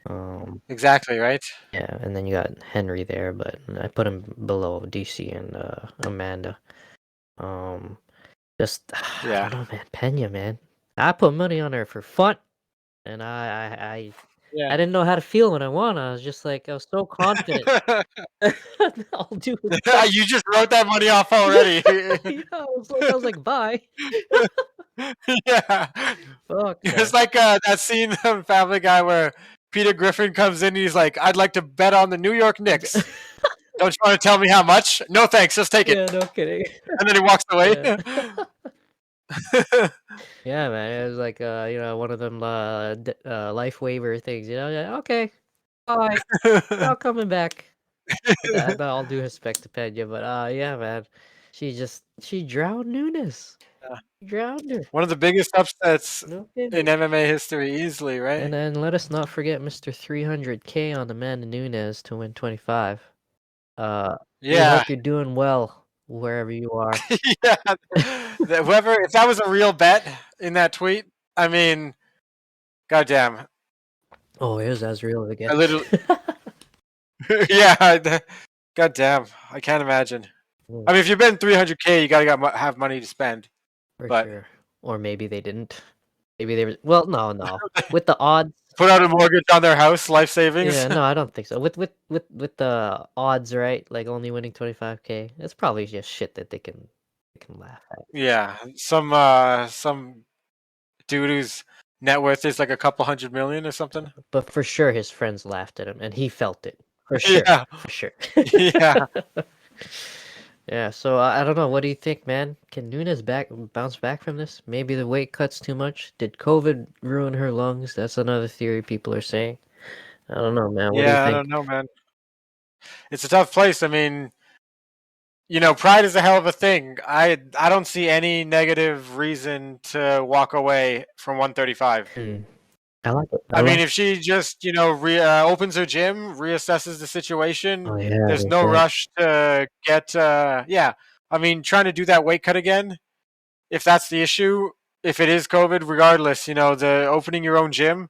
Um, exactly, right. yeah, and then you got Henry there, but I put him below DC and Amanda. Um, just I Yeah, don't know, man. Pena, man. I put money on her for fun, and yeah. I didn't know how to feel when I won. I was just like I was so confident. I'll do it. You just wrote that money off Yeah, already. yeah. I was like, bye. Yeah, Fuck, it's man. like that scene from Family Guy where Peter Griffin comes in and he's like, "I'd like to bet on the New York Knicks. Don't you want to tell me how much? No, thanks. Just take it." Yeah, no kidding. And then he walks away. Yeah. Yeah, man. It was like one of them life waiver things. Yeah, okay, bye. Not coming back. I'll do respect to Pena, but yeah, man. She drowned Nunes. Yeah. Drowned her. One of the biggest upsets No in kidding. MMA history, easily, right? And then let us not forget Mr. 300K on Amanda Nunes to win 25. We Yeah, hope you're doing well wherever you are. yeah. Whoever, if that was a real bet in that tweet, I mean, goddamn, Oh, it was as real as it I gets. literally, yeah, goddamn, I can't imagine. I mean, if you bet 300K, you gotta have money to spend. For But sure. Or maybe they didn't. Maybe they were. Well, no. With the odds. put out a mortgage on their house, life savings. Yeah, no, I don't think so. With the odds, right? Like only winning 25K. It's probably just shit that they can laugh at. Yeah, some dude whose net worth is like a couple hundred million or something. But for sure, his friends laughed at him, and he felt it. For sure. Yeah, For sure. yeah. Yeah, so I don't know. What do you think, man? Can Nunes bounce back from this? Maybe the weight cut's too much. Did COVID ruin her lungs? That's another theory people are saying. I don't know, man. What do you Yeah, I think? don't know, man. It's a tough place. I mean, pride is a hell of a thing. I don't see any negative reason to walk away from 135. I like it. I mean, if she just, opens her gym, reassesses the situation, Oh yeah, there's there's no that. rush to get, yeah. I mean, trying to do that weight cut again, if that's the issue, if it is COVID, regardless, the opening your own gym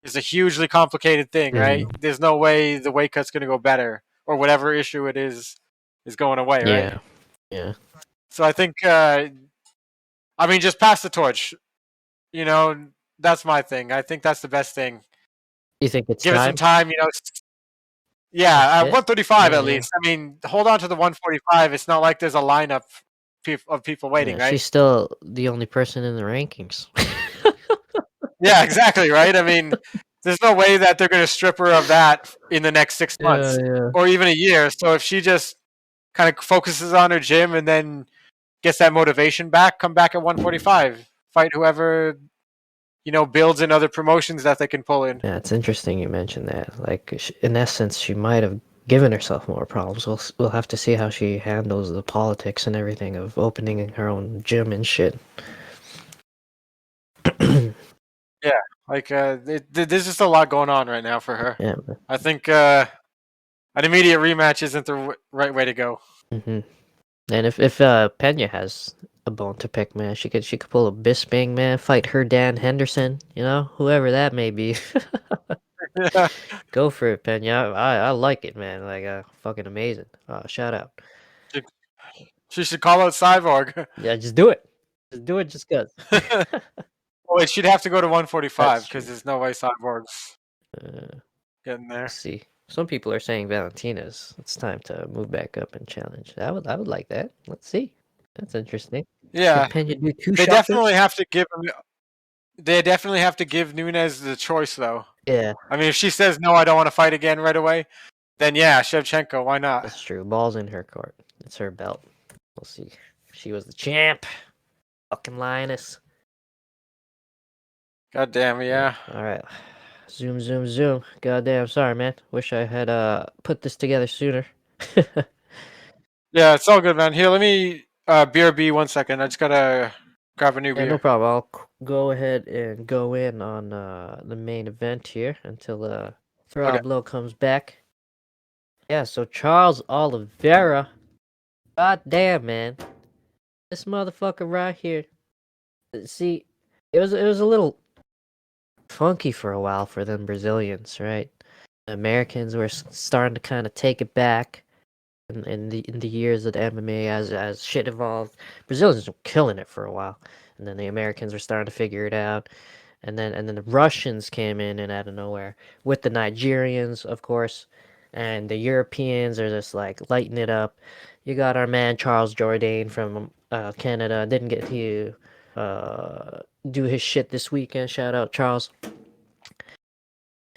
is a hugely complicated thing, right? Mhm. There's no way the weight cut's going to go better or whatever issue it is going away, right? Yeah, yeah. So I think, I mean, just pass the torch. You know, that's my thing. I think that's the best thing. You think it's Give it some time? time. Oh Yeah, shit. 135 Yeah, at yeah. least. I mean, hold on to the 145. It's not like there's a lineup of people waiting, Yeah, she's right? still the only person in the rankings. Yeah, exactly, right? I mean, there's no way that they're going to strip her of that in the next 6 months Yeah, yeah. or even a year. So if she just kind of focuses on her gym and then gets that motivation back, come back at 145, fight whoever builds in other promotions that they can pull in. Yeah, it's interesting you mentioned that. Like, in essence, she might have given herself more problems. We'll have to see how she handles the politics and everything of opening her own gym and shit. Yeah, like there's just a lot going on right now for her. Yeah. I think an immediate rematch isn't the right way to go. Hmm. And if Pena has a bone to pick, man, she could pull a Bisping, man, fight her Dan Henderson, whoever that may be. Yeah, Go for it, Pena. I like it, man. Like, fucking amazing. Shout out. she, she should call out Cyborg. Yeah, just do it. Just do it, just cause. Wait, she'd have to go to 145 That's because true. there's no way Cyborg's Uh, getting there. let's see. Some people are saying Valentina's. It's time to move back up and challenge. I would like that. Let's see. That's interesting. Can Yeah, Pena do two they shoppers? definitely have to give him. They definitely have to give Nunes the choice, though. Yeah, I mean, if she says no, I don't want to fight again right away, then yeah, Shevchenko, why not? that's true. Ball's in her court. It's her belt. We'll see. She was the champ. Fucking lioness. God damn, yeah. All right. Zoom, zoom, zoom. Goddamn, sorry, man. Wish I had put this together sooner. Yeah, it's all good, man. Here, let me BRB 1 second. I just gotta grab a new Yeah, no beer. problem. I'll go ahead and go in on the main event here until Okay. Throb comes back. Yeah, so Charles Oliveira. God damn, man. This motherfucker right here. See, it was a little funky for a while for them Brazilians, right? The Americans were starting to kind of take it back in the years of the MMA as shit evolved. Brazilians were killing it for a while, and then the Americans were starting to figure it out, and then the Russians came in and out of nowhere with the Nigerians, of course, and the Europeans are just like lighting it up. You got our man Charles Jourdain from Canada. Didn't get to do his shit this weekend. Shout out Charles.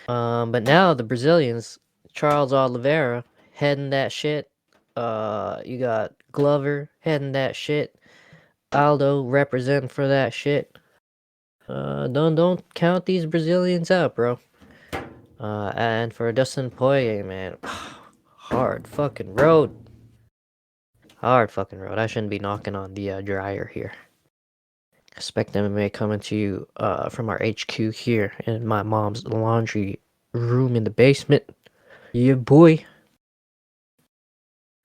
But now the Brazilians, Charles Oliveira heading that shit. You got Glover heading that shit. Aldo representing for that shit. Don't count these Brazilians out, bro. And for Dustin Poirier, man, hard fucking road. hard fucking road. I shouldn't be knocking on the dryer here. Hespect MMA coming to you from our HQ here in my mom's laundry room in the basement. Yeah, boy.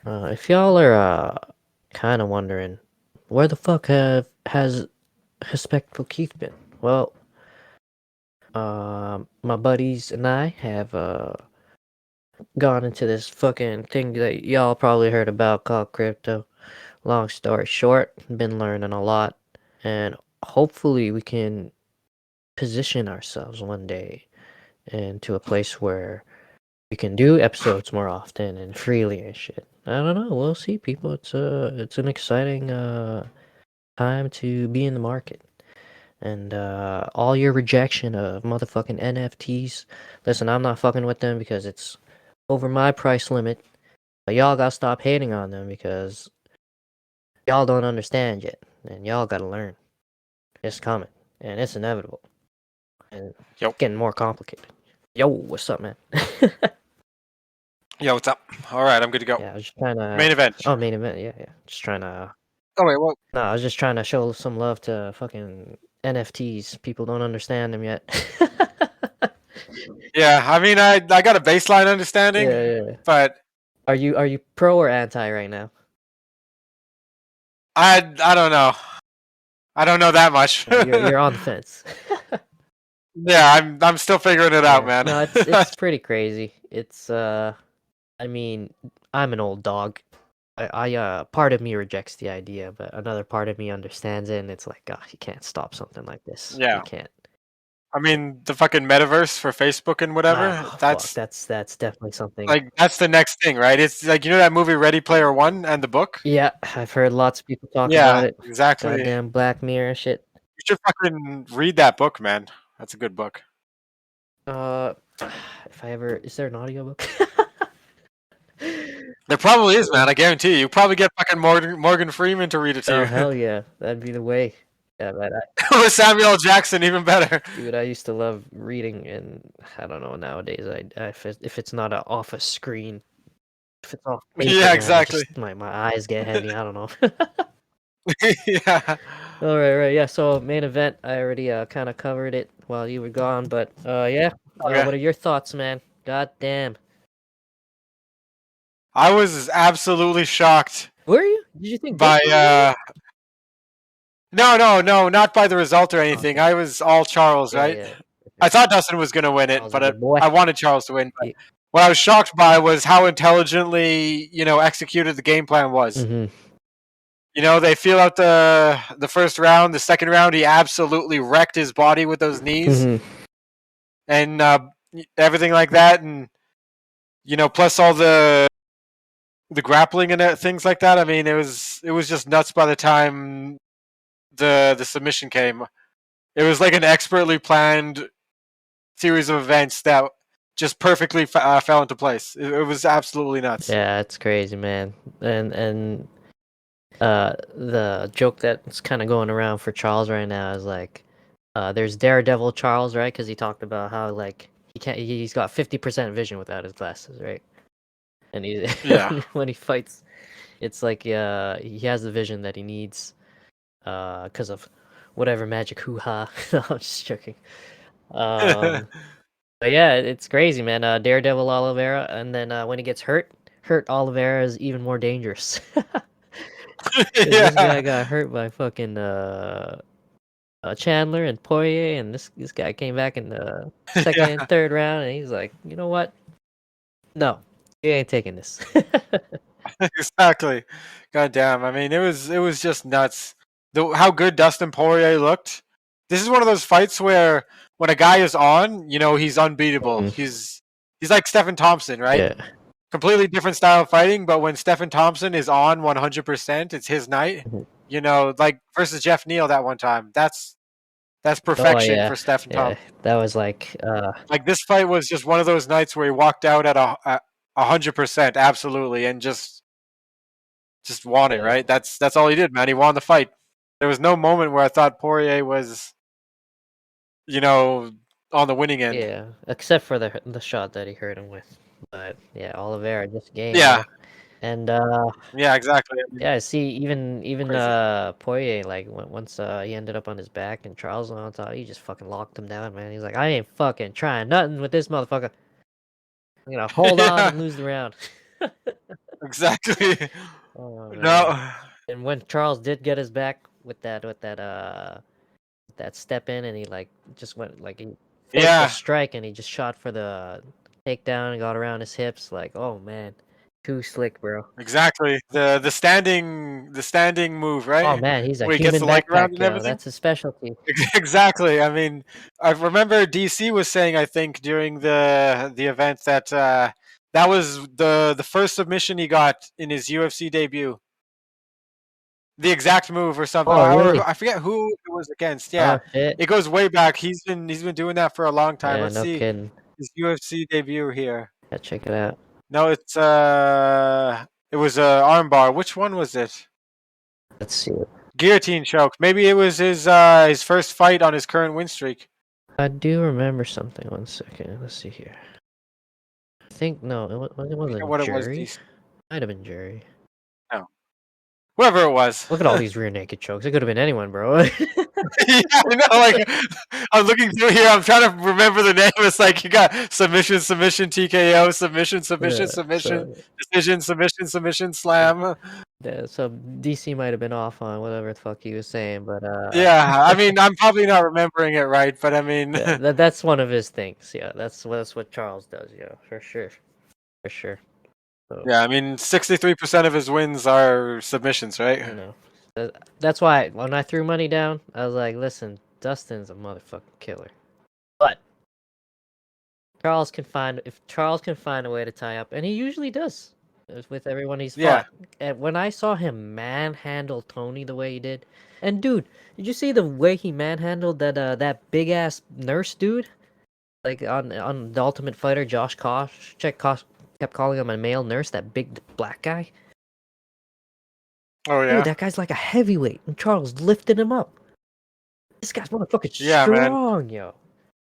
If y'all are kind of wondering, where the fuck has Hespectful Keith been? Well, my buddies and I have gone into this fucking thing that y'all probably heard about called crypto. Long story short, been learning a lot, and hopefully we can position ourselves one day into a place where we can do episodes more often and freely and shit. I don't know. We'll see, people. It's an exciting time to be in the market. And all your rejection of motherfucking NFTs. Listen, I'm not fucking with them because it's over my price limit. But y'all gotta stop hating on them because y'all don't understand yet. And y'all gotta learn. It's coming. And it's inevitable. And Yo. it's getting more complicated. Yo, what's up, man? Yo, what's up? All right, I'm good to go. Yeah, I was just trying to... Main event. Oh, main event, yeah. Just trying to... Oh, wait, what? No, I was just trying to show some love to fucking NFTs. People don't understand them yet. Yeah, I mean, I got a baseline understanding, Yeah. but Are you pro or anti right now? I don't know. I don't know that much. You're on the fence. Yeah, I'm still figuring it out, man. No, it's pretty crazy. It's I mean, I'm an old dog. I part of me rejects the idea, but another part of me understands it, and it's like, oh, you can't stop something like this. Yeah. You can't. I mean, the fucking metaverse for Facebook and whatever. Fuck, that's definitely something. Like that's the next thing, right? It's like, you know that movie Ready Player One and the book? Yeah, I've heard lots of people talk Yeah, about it. exactly. Goddamn Black Mirror shit. You should fucking read that book, man. That's a good book. If I ever, is there an audiobook? There probably is, man. I guarantee you. You probably get fucking Morgan Freeman to read it to Oh you. hell yeah, that'd be the way. Yeah, but With Samuel L. Jackson, even better. dude, I used to love reading, and I don't know nowadays. If it's not off a screen, if it's off paper, Yeah, man, exactly. my eyes get heavy. I don't know. Yeah. All right, yeah. So main event, I already kind of covered it while you were gone, but yeah. Okay. What are your thoughts, man? God damn. I was absolutely shocked. Were you? Did you think by No, not by the result or Okay. anything. I was all Charles, right? Yeah. I thought Dustin was gonna win it, Charles is but a boy. I wanted Charles to win. But Yeah. what I was shocked by was how intelligently, executed the game plan was. Mhm. They feel out the first round. The second round, he absolutely wrecked his body with those knees Mhm. and everything like that, and plus all the grappling and things like that. I mean, it was just nuts by the time the submission came. It was like an expertly planned series of events that just perfectly fell into place. It was absolutely nuts. Yeah, it's crazy, man. And the joke that's kind of going around for Charles right now is like, there's Daredevil Charles, right? Because he talked about how like he's got 50% vision without his glasses, right? And Yeah. when he fights, it's like he has the vision that he needs, because of whatever magic hoo-ha. No, I'm just joking. But yeah, it's crazy, man. Daredevil Oliveira, and then when he gets hurt Oliveira is even more dangerous. This guy Yeah. got hurt by fucking Chandler and Poirier, and this guy came back in the second and third round, and he's like, you know what? No, you ain't taking this. Exactly. God damn. I mean, it was just nuts. How good Dustin Poirier looked. This is one of those fights where when a guy is on, he's unbeatable. Mhm. He's like Stephen Thompson, right? Yeah. Completely different style of fighting, but when Stephen Thompson is on 100%, it's his night. Mhm. Like versus Jeff Neal that one time. That's Oh perfection yeah, for Stephen yeah. Thompson. That was like Like this fight was just one of those nights where he walked out at 100%, absolutely, and just won it. yeah, Right? That's all he did, man. He won the fight. There was no moment where I thought Poirier was, on the winning end. yeah. Except for the shot that he hurt him with, but yeah, Oliveira just game, Yeah. bro. And Yeah, exactly. I mean, yeah, see, even crazy. Poirier, like once he ended up on his back and Charles went on top, he just fucking locked him down, man. He's like, I ain't fucking trying nothing with this motherfucker. I'm gonna hold on Yeah, and lose the round. exactly. Oh man. No. And when Charles did get his back with that step in, and he like just went like he faked the Yeah, strike and he just shot for the takedown and got around his hips. Like, oh man, too slick, bro. exactly. The standing move, Oh right? man, he's a Where he gets human the leg around backpack, and yo. everything. That's his specialty. Exactly. I mean, I remember DC was saying, I think during the event that that was the first submission he got in his UFC debut. The exact move or something. Oh really? I forget who it was against. Oh Yeah, shit. it goes way back. He's been doing that for a long time. Yeah, Let's no see kidding. his UFC debut here. Yeah, check it out. No, it was a armbar. Which one was it? Let's see it. Guillotine choke. Maybe it was his first fight on his current win streak. I do remember something. 1 second. Let's see here. I think no, it I forget wasn't what it was. jury. DC. Might have been jury. No, whoever it was. Look at all these rear naked chokes. It could have been anyone, bro. Yeah, I know. Like, I'm looking through here. I'm trying to remember the name. It's like you got submission, submission, TKO, submission, submission, Yeah, submission, so decision, submission, submission, slam. so DC might have been off on whatever the fuck he was saying, but Yeah, I mean, I'm probably not remembering it right, but I mean, yeah, that's one of his things. Yeah, that's what Charles does. Yeah, for sure, for sure. So yeah, I mean, 63% of his wins are submissions, right? you know, that's why when I threw money down, I was like, listen, Dustin's a motherfucking killer, but if Charles can find a way to tie up, and he usually does with everyone he's Yeah. fought. And when I saw him manhandle Tony the way he did, and dude, did you see the way he manhandled that big ass nurse dude? Like on the Ultimate Fighter, Josh Koscheck kept calling him a male nurse. That big black guy, Oh dude, yeah. that guy's like a heavyweight, and Charles lifted him up. This guy's motherfucking Yeah, man. strong, yo.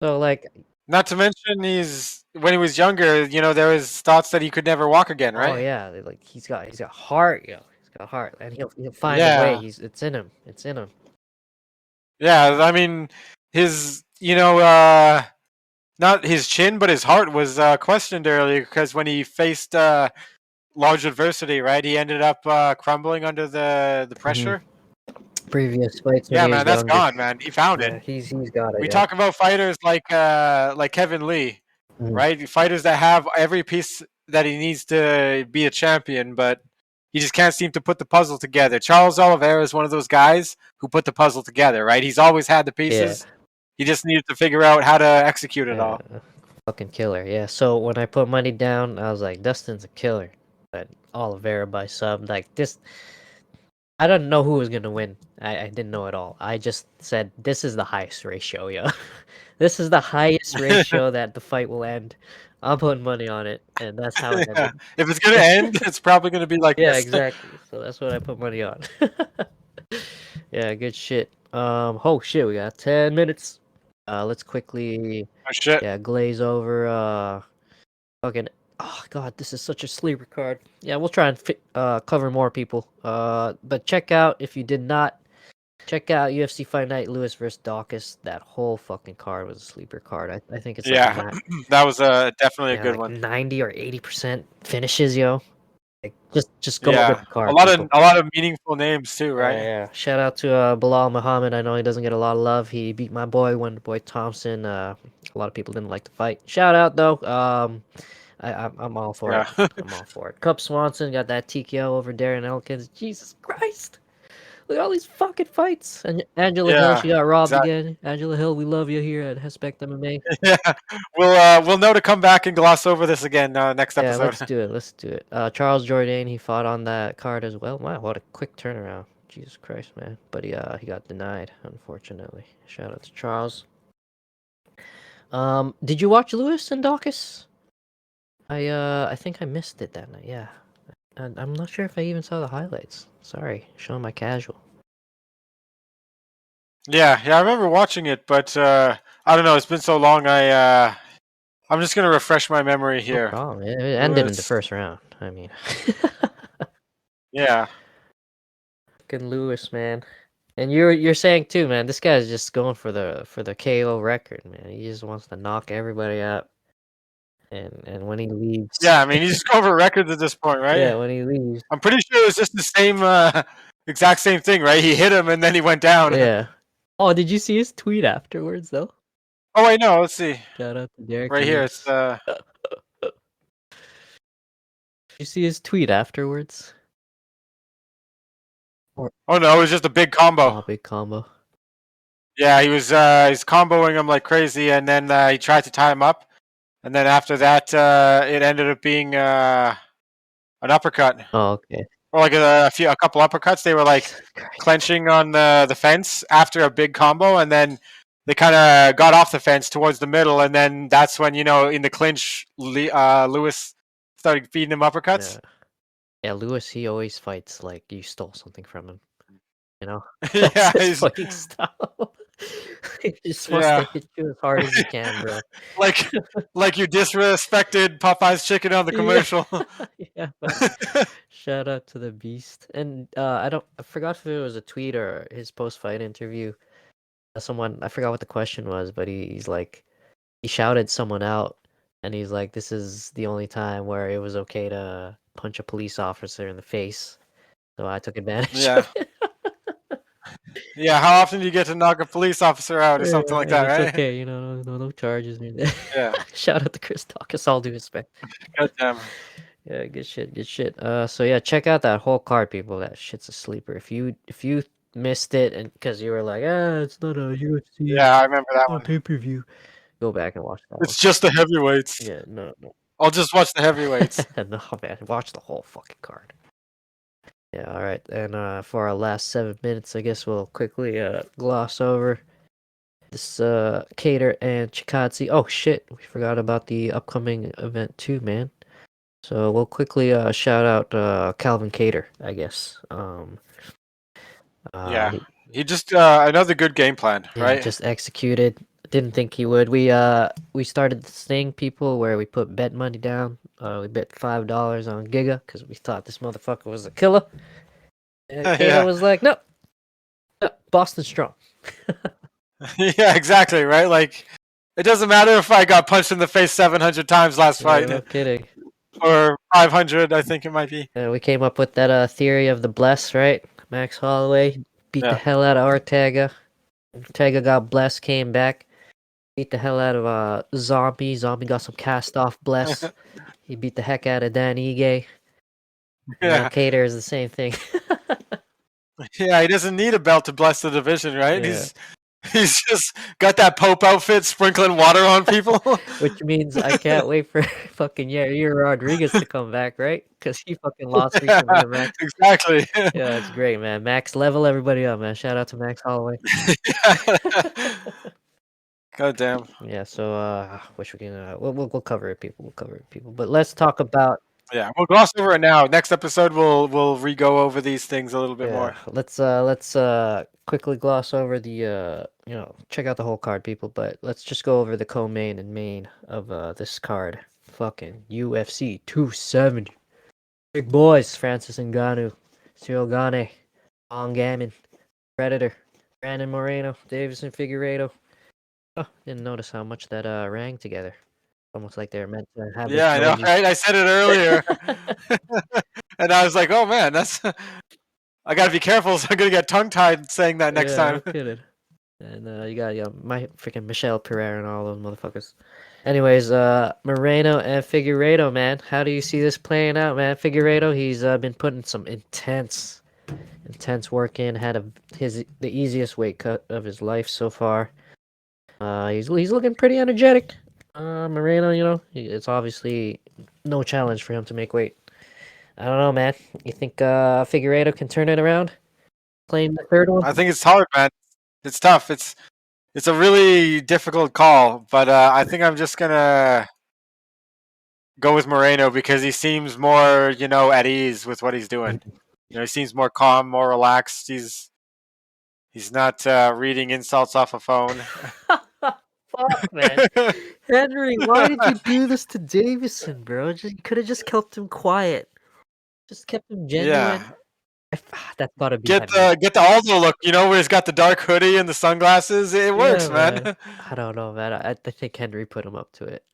So like, Not to mention, when he was younger, there was thoughts that he could never walk again, oh right? yeah, like he's got heart, yo. He's got heart, and he'll find a way. Yeah. It's in him. It's in him. Yeah, I mean, his, not his chin, but his heart was questioned earlier because when he faced large adversity, right, he ended up crumbling under the pressure. Previous fights when Yeah, he was man, that's younger. gone, man. He found Yeah, it. he's got it. We Yeah. talk about fighters like Kevin Lee, Mhm. right? Fighters that have every piece that he needs to be a champion, but he just can't seem to put the puzzle together. Charles Oliveira is one of those guys who put the puzzle together, right? He's always had the Yeah. pieces. He just needed to figure out how to execute it all. Fucking killer. Yeah. So when I put money down, I was like, Dustin's a killer. But Oliveira by sub, like this. I don't know who was gonna win. I didn't know at all. I just said this is the highest ratio, yo. This is the highest ratio that the fight will end. I'm putting money on it, and that's how it Yeah. ended. If it's gonna end, it's probably gonna be like Yeah, this. exactly. So that's what I put money on. Yeah, good shit. Oh shit, we got 10 minutes. Let's quickly, Oh shit. yeah, glaze over. Fucking. Oh god, this is such a sleeper card. Yeah, we'll try and cover more people. But check out if you did not check out UFC Fight Night Lewis versus Dawkins. That whole fucking card was a sleeper card. I think it's like Yeah, that was definitely a yeah, good like one. 90 or 80% finishes, yo. Like just go over Yeah, the card, people. a lot of meaningful names too, Yeah, right? yeah. Shout out to Bilal Muhammad. I know he doesn't get a lot of love. He beat my boy, Wonder Boy Thompson. A lot of people didn't like the fight. Shout out though. I'm all for it. Yeah. I'm all for it. Cup Swanson got that TKO over Darren Elkins. Jesus Christ! Look at all these fucking fights. And Angela Hill, Yeah, she got robbed exactly. again. Angela Hill, we love you here at Hespect MMA. Yeah, we'll know to come back and gloss over this again next Yeah, episode. let's do it. Let's do it. Charles Jourdain, he fought on that card as well. Wow, what a quick turnaround. Jesus Christ, man. But he got denied, unfortunately. Shout out to Charles. Did you watch Lewis and Dawkins? I think I missed it that night. Yeah, I'm not sure if I even saw the highlights. Sorry, showing my casual. Yeah, I remember watching it, but I don't know. It's been so long. I'm just gonna refresh my memory No here. problem. It ended in the Lewis. first round. I mean, Yeah. Fucking Lewis, man. And you're saying too, man. This guy's just going for the KO record, man. He just wants to knock everybody out. And when he leaves, Yeah, I mean, he's just going for records at this point, right? yeah, when he leaves, I'm pretty sure it was just the same, exact same thing, right? He hit him and then he went down. yeah. Oh, did you see his tweet afterwards though? Oh, wait, no, let's see. Shout out to Derrick. Right here, it's, Did you see his tweet afterwards? oh no, it was just a big combo. Oh, big combo. Yeah, he's comboing him like crazy, and then he tried to tie him up, and then after that, it ended up being an uppercut, Oh, okay. or like a couple uppercuts. They were like clenching on the fence after a big combo, and then they kind of got off the fence towards the middle, and then that's when, in the clinch, Lewis started feeding him uppercuts. Yeah. Yeah, Lewis, he always fights like you stole something from him. You know? Yeah, That's his he's- fighting style. He just wants to Yeah. hit you as hard as he can, bro. like you disrespected Popeye's chicken on the commercial. Yeah, but shout out to the beast. And I forgot if it was a tweet or his post-fight interview. Someone, I forgot what the question was, but he's like, he shouted someone out, and he's like, this is the only time where it was okay to punch a police officer in the face. So I took advantage Yeah. of it. Yeah, how often do you get to knock a police officer out or something like that, It's right? okay, no charges. Yeah. Shout out to Chris Dawkins, all due respect. Goddamn. Yeah, good shit. So yeah, check out that whole card, people. That shit's a sleeper. If you missed it and because you were like, it's not a UFC Yeah, I remember that one. pay-per-view, go back and watch that It's just the heavyweights. one. Yeah, no. I'll just watch the heavyweights. No, man, watch the whole fucking card. Yeah, all right. And for our last 7 minutes, I guess we'll quickly gloss over this Cater and Chikadze. Oh shit, we forgot about the upcoming event too, man. So we'll quickly shout out Calvin Cater, I guess. Yeah. He just another good game plan, Yeah, right? just executed. Didn't think he would. We started this thing, people, where we put bet money down. We bet $5 on Giga because we thought this motherfucker was a killer. And Cater Yeah. was like, no, Boston strong. Yeah, exactly, right? Like, it doesn't matter if I got punched in the face 700 times last Yeah, fight. no kidding. Or 500, I think it might be. We came up with that theory of the bless, right? Max Holloway beat the hell out of Ortega. Ortega got blessed, came back, beat the hell out of Zombie. Zombie got some cast off bless. He beat the heck out of Dan Ige. Yeah. Cater is the same thing. Yeah, he doesn't need a belt to bless the division, right? Yeah. He's just got that Pope outfit sprinkling water on people. Which means I can't wait for fucking Yair Rodriguez to come back, right? Because he fucking lost recently to Max. Exactly. Yeah, that's great, man. Max, level everybody up, man. Shout out to Max Holloway. God damn. Yeah, so wish we can we'll cover it, people. We'll cover it, people. But let's talk about Yeah, we'll gloss over it now. Next episode, we'll re-go over these things a little bit more. Let's quickly gloss over the check out the whole card, people. But let's just go over the co-main and main of this card. Fucking UFC 270. Big boys, Francis Ngannou, Ciryl Gane, On Gammon, Predator, Brandon Moreno, Davison Figueiredo. Oh, didn't notice how much that rang together. Almost like they're meant to have. Yeah, I know, right? I said it earlier, and I was like, "Oh man, that's." I gotta be careful, so I'm gonna get tongue-tied saying that next time. No kidding. And you got my freaking Michelle Pereira and all those motherfuckers. Anyways, Moreno and Figueiredo, man. How do you see this playing out, man? Figueiredo, he's been putting some intense work in. Had the easiest weight cut of his life so far. He's looking pretty energetic. Moreno, it's obviously no challenge for him to make weight. I don't know, man. You think Figueiredo can turn it around? Claim the third one? I think it's hard, man. It's tough. It's a really difficult call, but I think I'm just gonna go with Moreno because he seems more, at ease with what he's doing. He seems more calm, more relaxed. He's not reading insults off a phone. Fuck, man. Henry, why did you do this to Davison, bro? You could have just kept him quiet. Just kept him genuine. Yeah. That's gotta be Get Henry. the Aldo look, where he's got the dark hoodie and the sunglasses. It works, Yeah, man. I don't know, man. I think Henry put him up to it.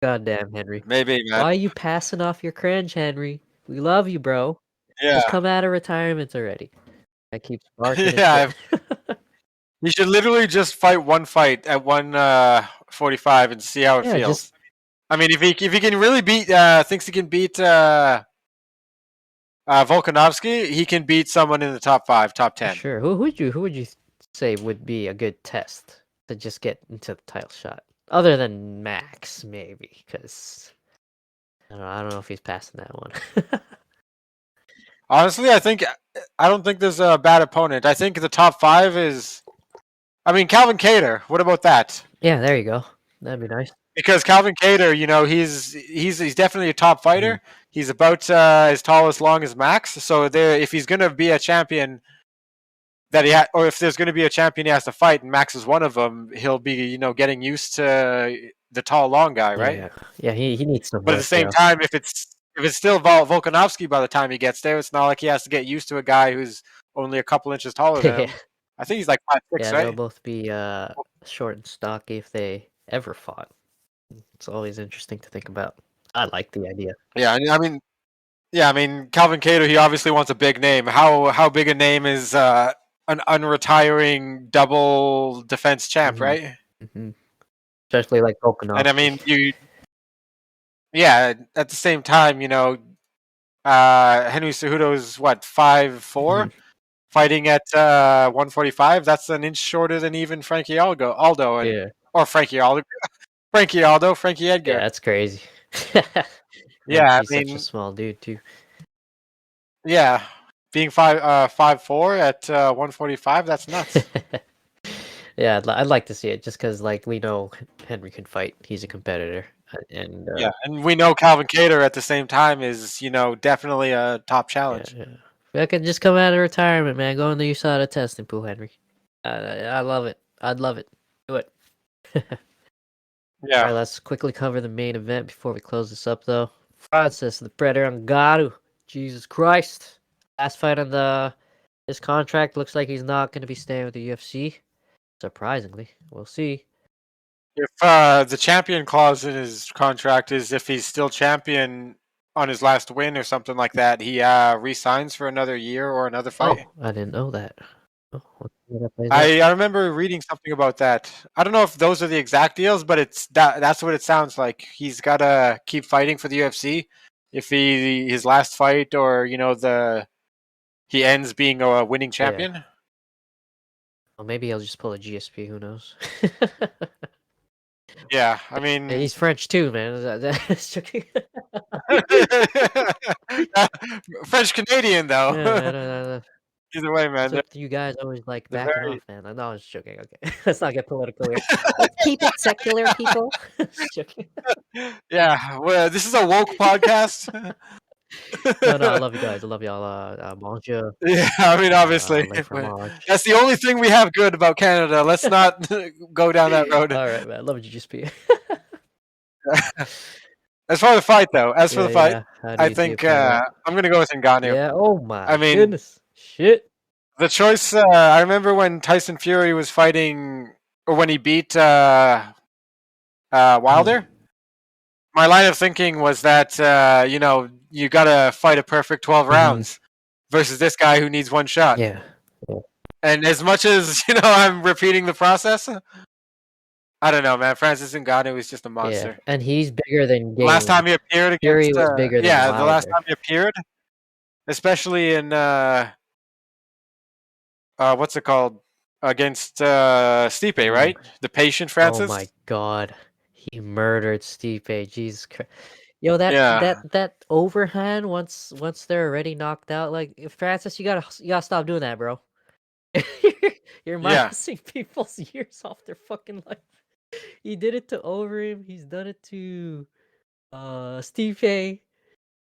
Goddamn, Henry. Maybe, man. Why are you passing off your cringe, Henry? We love you, bro. Just Yeah. come out of retirement already. I keep barking Yeah. and shit. You should literally just fight one fight at 145 and see how it Yeah, feels. just I mean, if he can really beat, thinks he can beat Volkanovski, he can beat someone in the top 5, top 10. sure. Who would you say would be a good test to just get into the title shot? Other than Max, maybe, because I don't know if he's passing that one. Honestly, I don't think there's a bad opponent. I think the top 5 is, I mean, Calvin Kattar. What about that? Yeah, there you go. That'd be nice. Because Calvin Kattar, he's definitely a top fighter. He's about as tall as long as Max. So if he's gonna be a champion or if there's gonna be a champion he has to fight, and Max is one of them, he'll be getting used to the tall, long guy, right? Yeah. He needs some But at work. the same time, if it's still Volkanovski by the time he gets there, it's not like he has to get used to a guy who's only a couple inches taller than him. I think he's like 5'6", Yeah, right? they'll both be short and stocky if they ever fought. It's always interesting to think about. I like the idea. Yeah, I mean, Calvin Kattar, he obviously wants a big name. How big a name is an unretiring double defense champ, right? Especially like Volkanovski. And I mean, at the same time, Henry Cejudo's what, 5'4", fighting at 145. That's an inch shorter than even Frankie Aldo, or Frankie Aldo, Frankie Edgar. Yeah, that's crazy. Yeah, he's such a small dude too. Yeah, being 5'4" at 145, that's nuts. Yeah, I'd like to see it just because, like, we know Henry can fight. He's a competitor, and and we know Calvin Kattar at the same time is definitely a top challenge. Yeah. If I could just come out of retirement, man, go in the USADA testing pool, Henry. I love it. I'd love it. Do it. Yeah. All right, let's quickly cover the main event before we close this up, though. Francis the Predator Ngannou. Jesus Christ. Last fight on his contract. Looks like he's not going to be staying with the UFC. Surprisingly. We'll see. If the champion clause in his contract is if he's still champion on his last win or something like that, he re-signs for another year or another fight. Oh, I didn't know that. I remember reading something about that. I don't know if those are the exact deals, but that's what it sounds like. He's got to keep fighting for the UFC. If his last fight or he ends being a winning champion. Yeah. Well, maybe he'll just pull a GSP. Who knows? Yeah, I mean, he's French too, man. That's French Canadian though. Yeah, Either way, man. You guys always like backing off, man. I know I was joking. Okay, let's not get political here. Let's keep it secular, people. Joking. Yeah, well, this is a woke podcast. No, I love you guys. I love y'all. Bonjour. Yeah, I mean, obviously, that's the only thing we have good about Canada. Let's not go down that road. All right, man. I love you, GSP. As for the fight, though, I think I'm gonna go with Ngannou. Yeah. Oh my goodness. Shit. The choice. I remember when Tyson Fury was fighting, or when he beat Wilder. My line of thinking was that you gotta fight a perfect 12 rounds versus this guy who needs one shot. Yeah. And as much as I'm repeating the process, I don't know, man. Francis Ngannou is just a monster. Yeah. And he's bigger than Gane. Last time he appeared against Fury was bigger than Wilder. the last time he appeared, especially in what's it called, against Stipe, right? The patient Francis. Oh my god, he murdered Stipe. Jesus Christ. Yo, that overhand once they're already knocked out. Like, Francis, you gotta stop doing that, bro. You're minusing people's years off their fucking life. He did it to Overeem. He's done it to Stipe.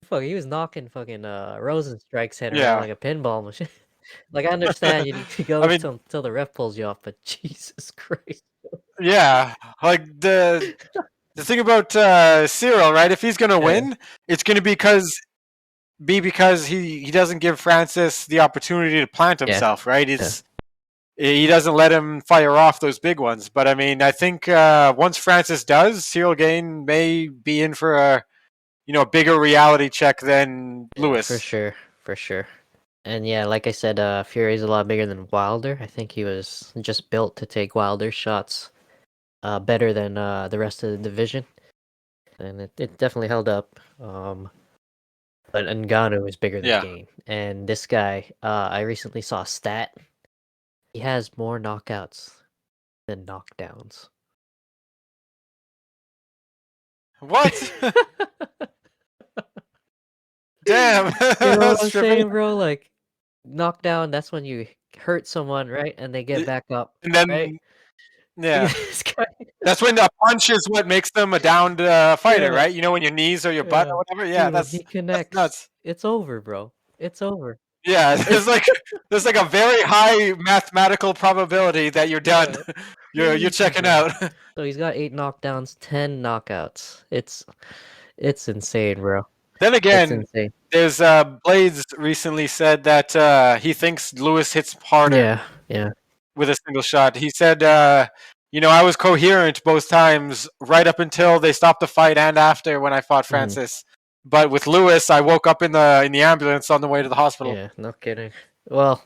Fuck, he was knocking fucking Rosenstrike's head around like a pinball machine. Like, I understand you need to go until the ref pulls you off, but Jesus Christ. Yeah, like the thing about Ciryl, right? If he's gonna win, it's gonna be because be because he doesn't give Francis the opportunity to plant himself, right? He doesn't let him fire off those big ones. But I mean, I think once Francis does, Ciryl Gane may be in for a bigger reality check than Lewis. For sure. And yeah, like I said, Fury's a lot bigger than Wilder. I think he was just built to take Wilder's shots better than the rest of the division. And it definitely held up. But Ngannou is bigger than Gane. And this guy, I recently saw a stat. He has more knockouts than knockdowns. What? Damn. You know what I'm saying, bro? Like, knockdown, that's when you hurt someone, right? And they get back up. And then, right? Yeah. That's when the punch is what makes them a downed fighter, right? You know, when your knees or your butt or whatever? Yeah, dude, he connects. That's nuts. It's over, bro. It's over. Yeah, there's like a very high mathematical probability that you're done. You're checking out. So he's got 8 knockdowns, 10 knockouts. It's insane, bro. Then again, there's Blades recently said that he thinks Lewis hits harder. Yeah. With a single shot. He said, I was coherent both times right up until they stopped the fight and after when I fought Francis. But with Lewis, I woke up in the ambulance on the way to the hospital. Yeah, no kidding. Well,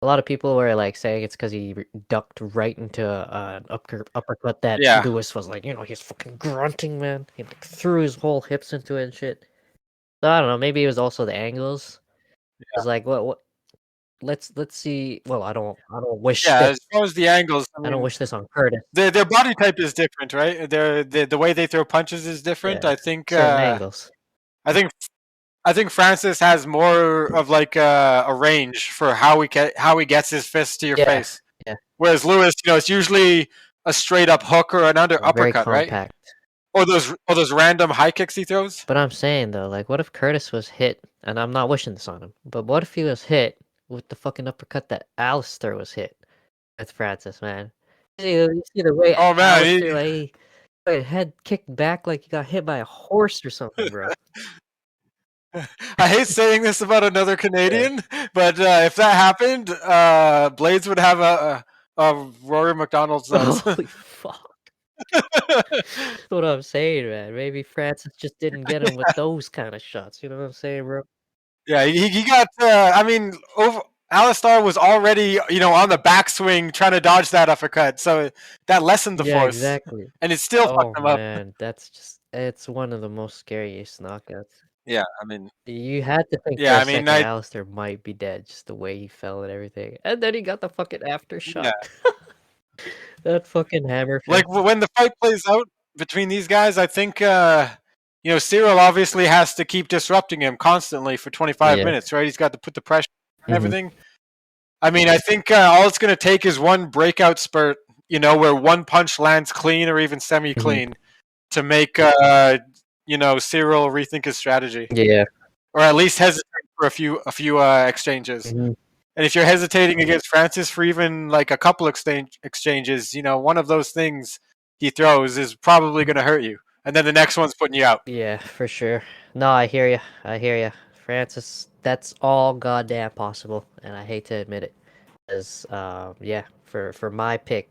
a lot of people were like saying it's because he ducked right into an uppercut that Lewis was like, he's fucking grunting, man. He like threw his whole hips into it and shit. So I don't know. Maybe it was also the angles. It was like, what? Let's see. Well, I don't wish. Yeah, as far as the angles, I don't wish this on Curtis. Their body type is different, right? The way they throw punches is different. Yeah, I think. Angles. I think Francis has more of like a range for how he gets his fist to your face. Yeah. Whereas Lewis, it's usually a straight up hook or an uppercut, right? Or those random high kicks he throws. But I'm saying though, like, what if Curtis was hit? And I'm not wishing this on him, but what if he was hit with the fucking uppercut that Alistair was hit with Francis, man? You see the way Alistair, head kicked back like he got hit by a horse or something, bro. I hate saying this about another Canadian, but if that happened, Blades would have a Rory McDonald's nose. Holy fuck. That's what I'm saying, man. Maybe Francis just didn't get him with those kind of shots. You know what I'm saying, bro? Yeah, he got. Alistair was already, on the backswing trying to dodge that uppercut, so that lessened the force. Exactly. And it still fucked him up. Man, it's one of the most scariest knockouts. Yeah, you had to think for a second Alistair might be dead, just the way he fell and everything. And then he got the fucking after shot. Yeah. That fucking hammer. Like, when the fight plays out between these guys, I think, Ciryl obviously has to keep disrupting him constantly for 25 minutes, right? He's got to put the pressure on everything. I think all it's going to take is one breakout spurt, where one punch lands clean or even semi-clean to make, Ciryl rethink his strategy. Yeah. Or at least hesitate for a few exchanges. And if you're hesitating against Francis for even like a couple exchanges, one of those things he throws is probably going to hurt you. And then the next one's putting you out. Yeah, for sure. No, I hear you. Francis, that's all goddamn possible. And I hate to admit it. Because, for my pick,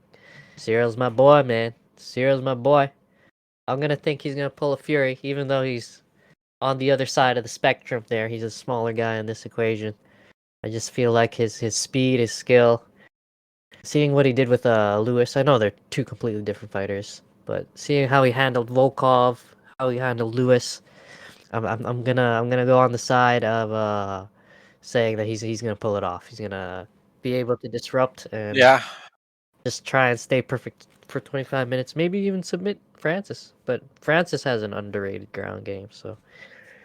Cyryl's my boy, man. Cyryl's my boy. I'm going to think he's going to pull a Fury, even though he's on the other side of the spectrum there. He's a smaller guy in this equation. I just feel like his speed, his skill, seeing what he did with Lewis. I know they're two completely different fighters, but seeing how he handled Volkov, how he handled Lewis, I'm gonna go on the side of saying that he's gonna pull it off. He's gonna be able to disrupt and just try and stay perfect for 25 minutes, maybe even submit Francis. But Francis has an underrated ground game, so.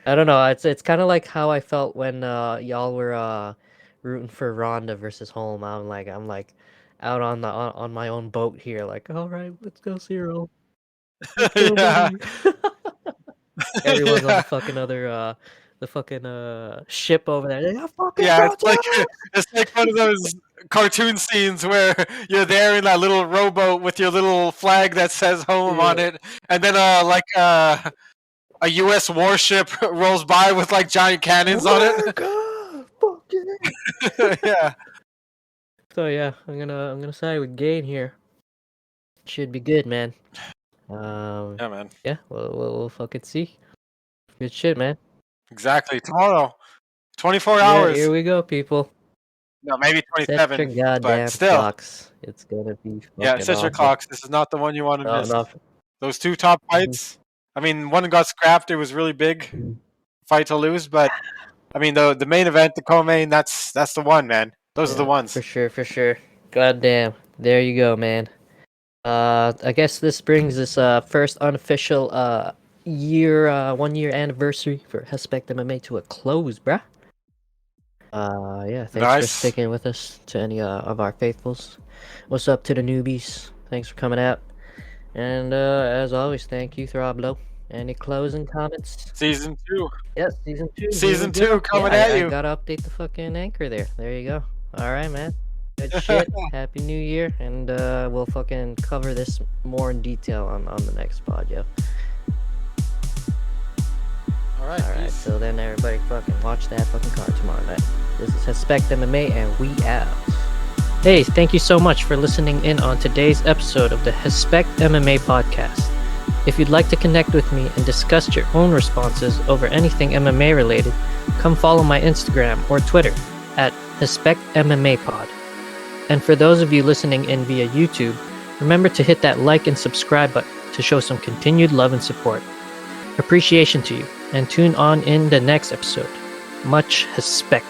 I don't know. It's kind of like how I felt when y'all were rooting for Ronda versus Holm. I'm like out on my own boat here. Like, all right, let's go, Ciryl. Everyone's on the fucking other ship over there. It's like one of those cartoon scenes where you're there in that little rowboat with your little flag that says home on it, and then a U.S. warship rolls by with like giant cannons on it. Fuck yeah. Yeah. So yeah, I'm gonna side with Gane here. Should be good, man. Um, Yeah, man. yeah, we'll fucking see. Good shit, man. Exactly. Tomorrow. 24 Yeah, hours. here we go, people. No, maybe Set your 27, but goddamn still. clocks. It's gonna be Yeah, fucking set your awesome. clocks. This is not the one you want to No, miss. no. Those two top fights. I mean, one got scrapped. It was really big fight to lose, but I mean, the main event, the co-main, that's the one, man. Those are the Yeah, ones. for sure, for sure. Goddamn. There you go, man. I guess this brings this first unofficial 1 year anniversary for Hespect MMA to a close, bruh. Yeah, thanks for Nice. sticking with us to any of our faithfuls. What's up to the newbies? Thanks for coming out. And as always, thank you, Throblo. Any closing comments? Season 2. Yes, season 2. Season 2 coming at you. I gotta update the fucking anchor there. There you go. Alright, man. Good shit. Happy New Year. And we'll fucking cover this more in detail on the next pod, yo. Alright, so then everybody fucking watch that fucking card tomorrow night. This is Hespect MMA and we out. Hey, thank you so much for listening in on today's episode of the Hespect MMA podcast. If you'd like to connect with me and discuss your own responses over anything MMA related, come follow my Instagram or Twitter at Hespect MMA Pod. And for those of you listening in via YouTube, remember to hit that like and subscribe button to show some continued love and support. Appreciation to you, and tune on in the next episode. Much Hespect.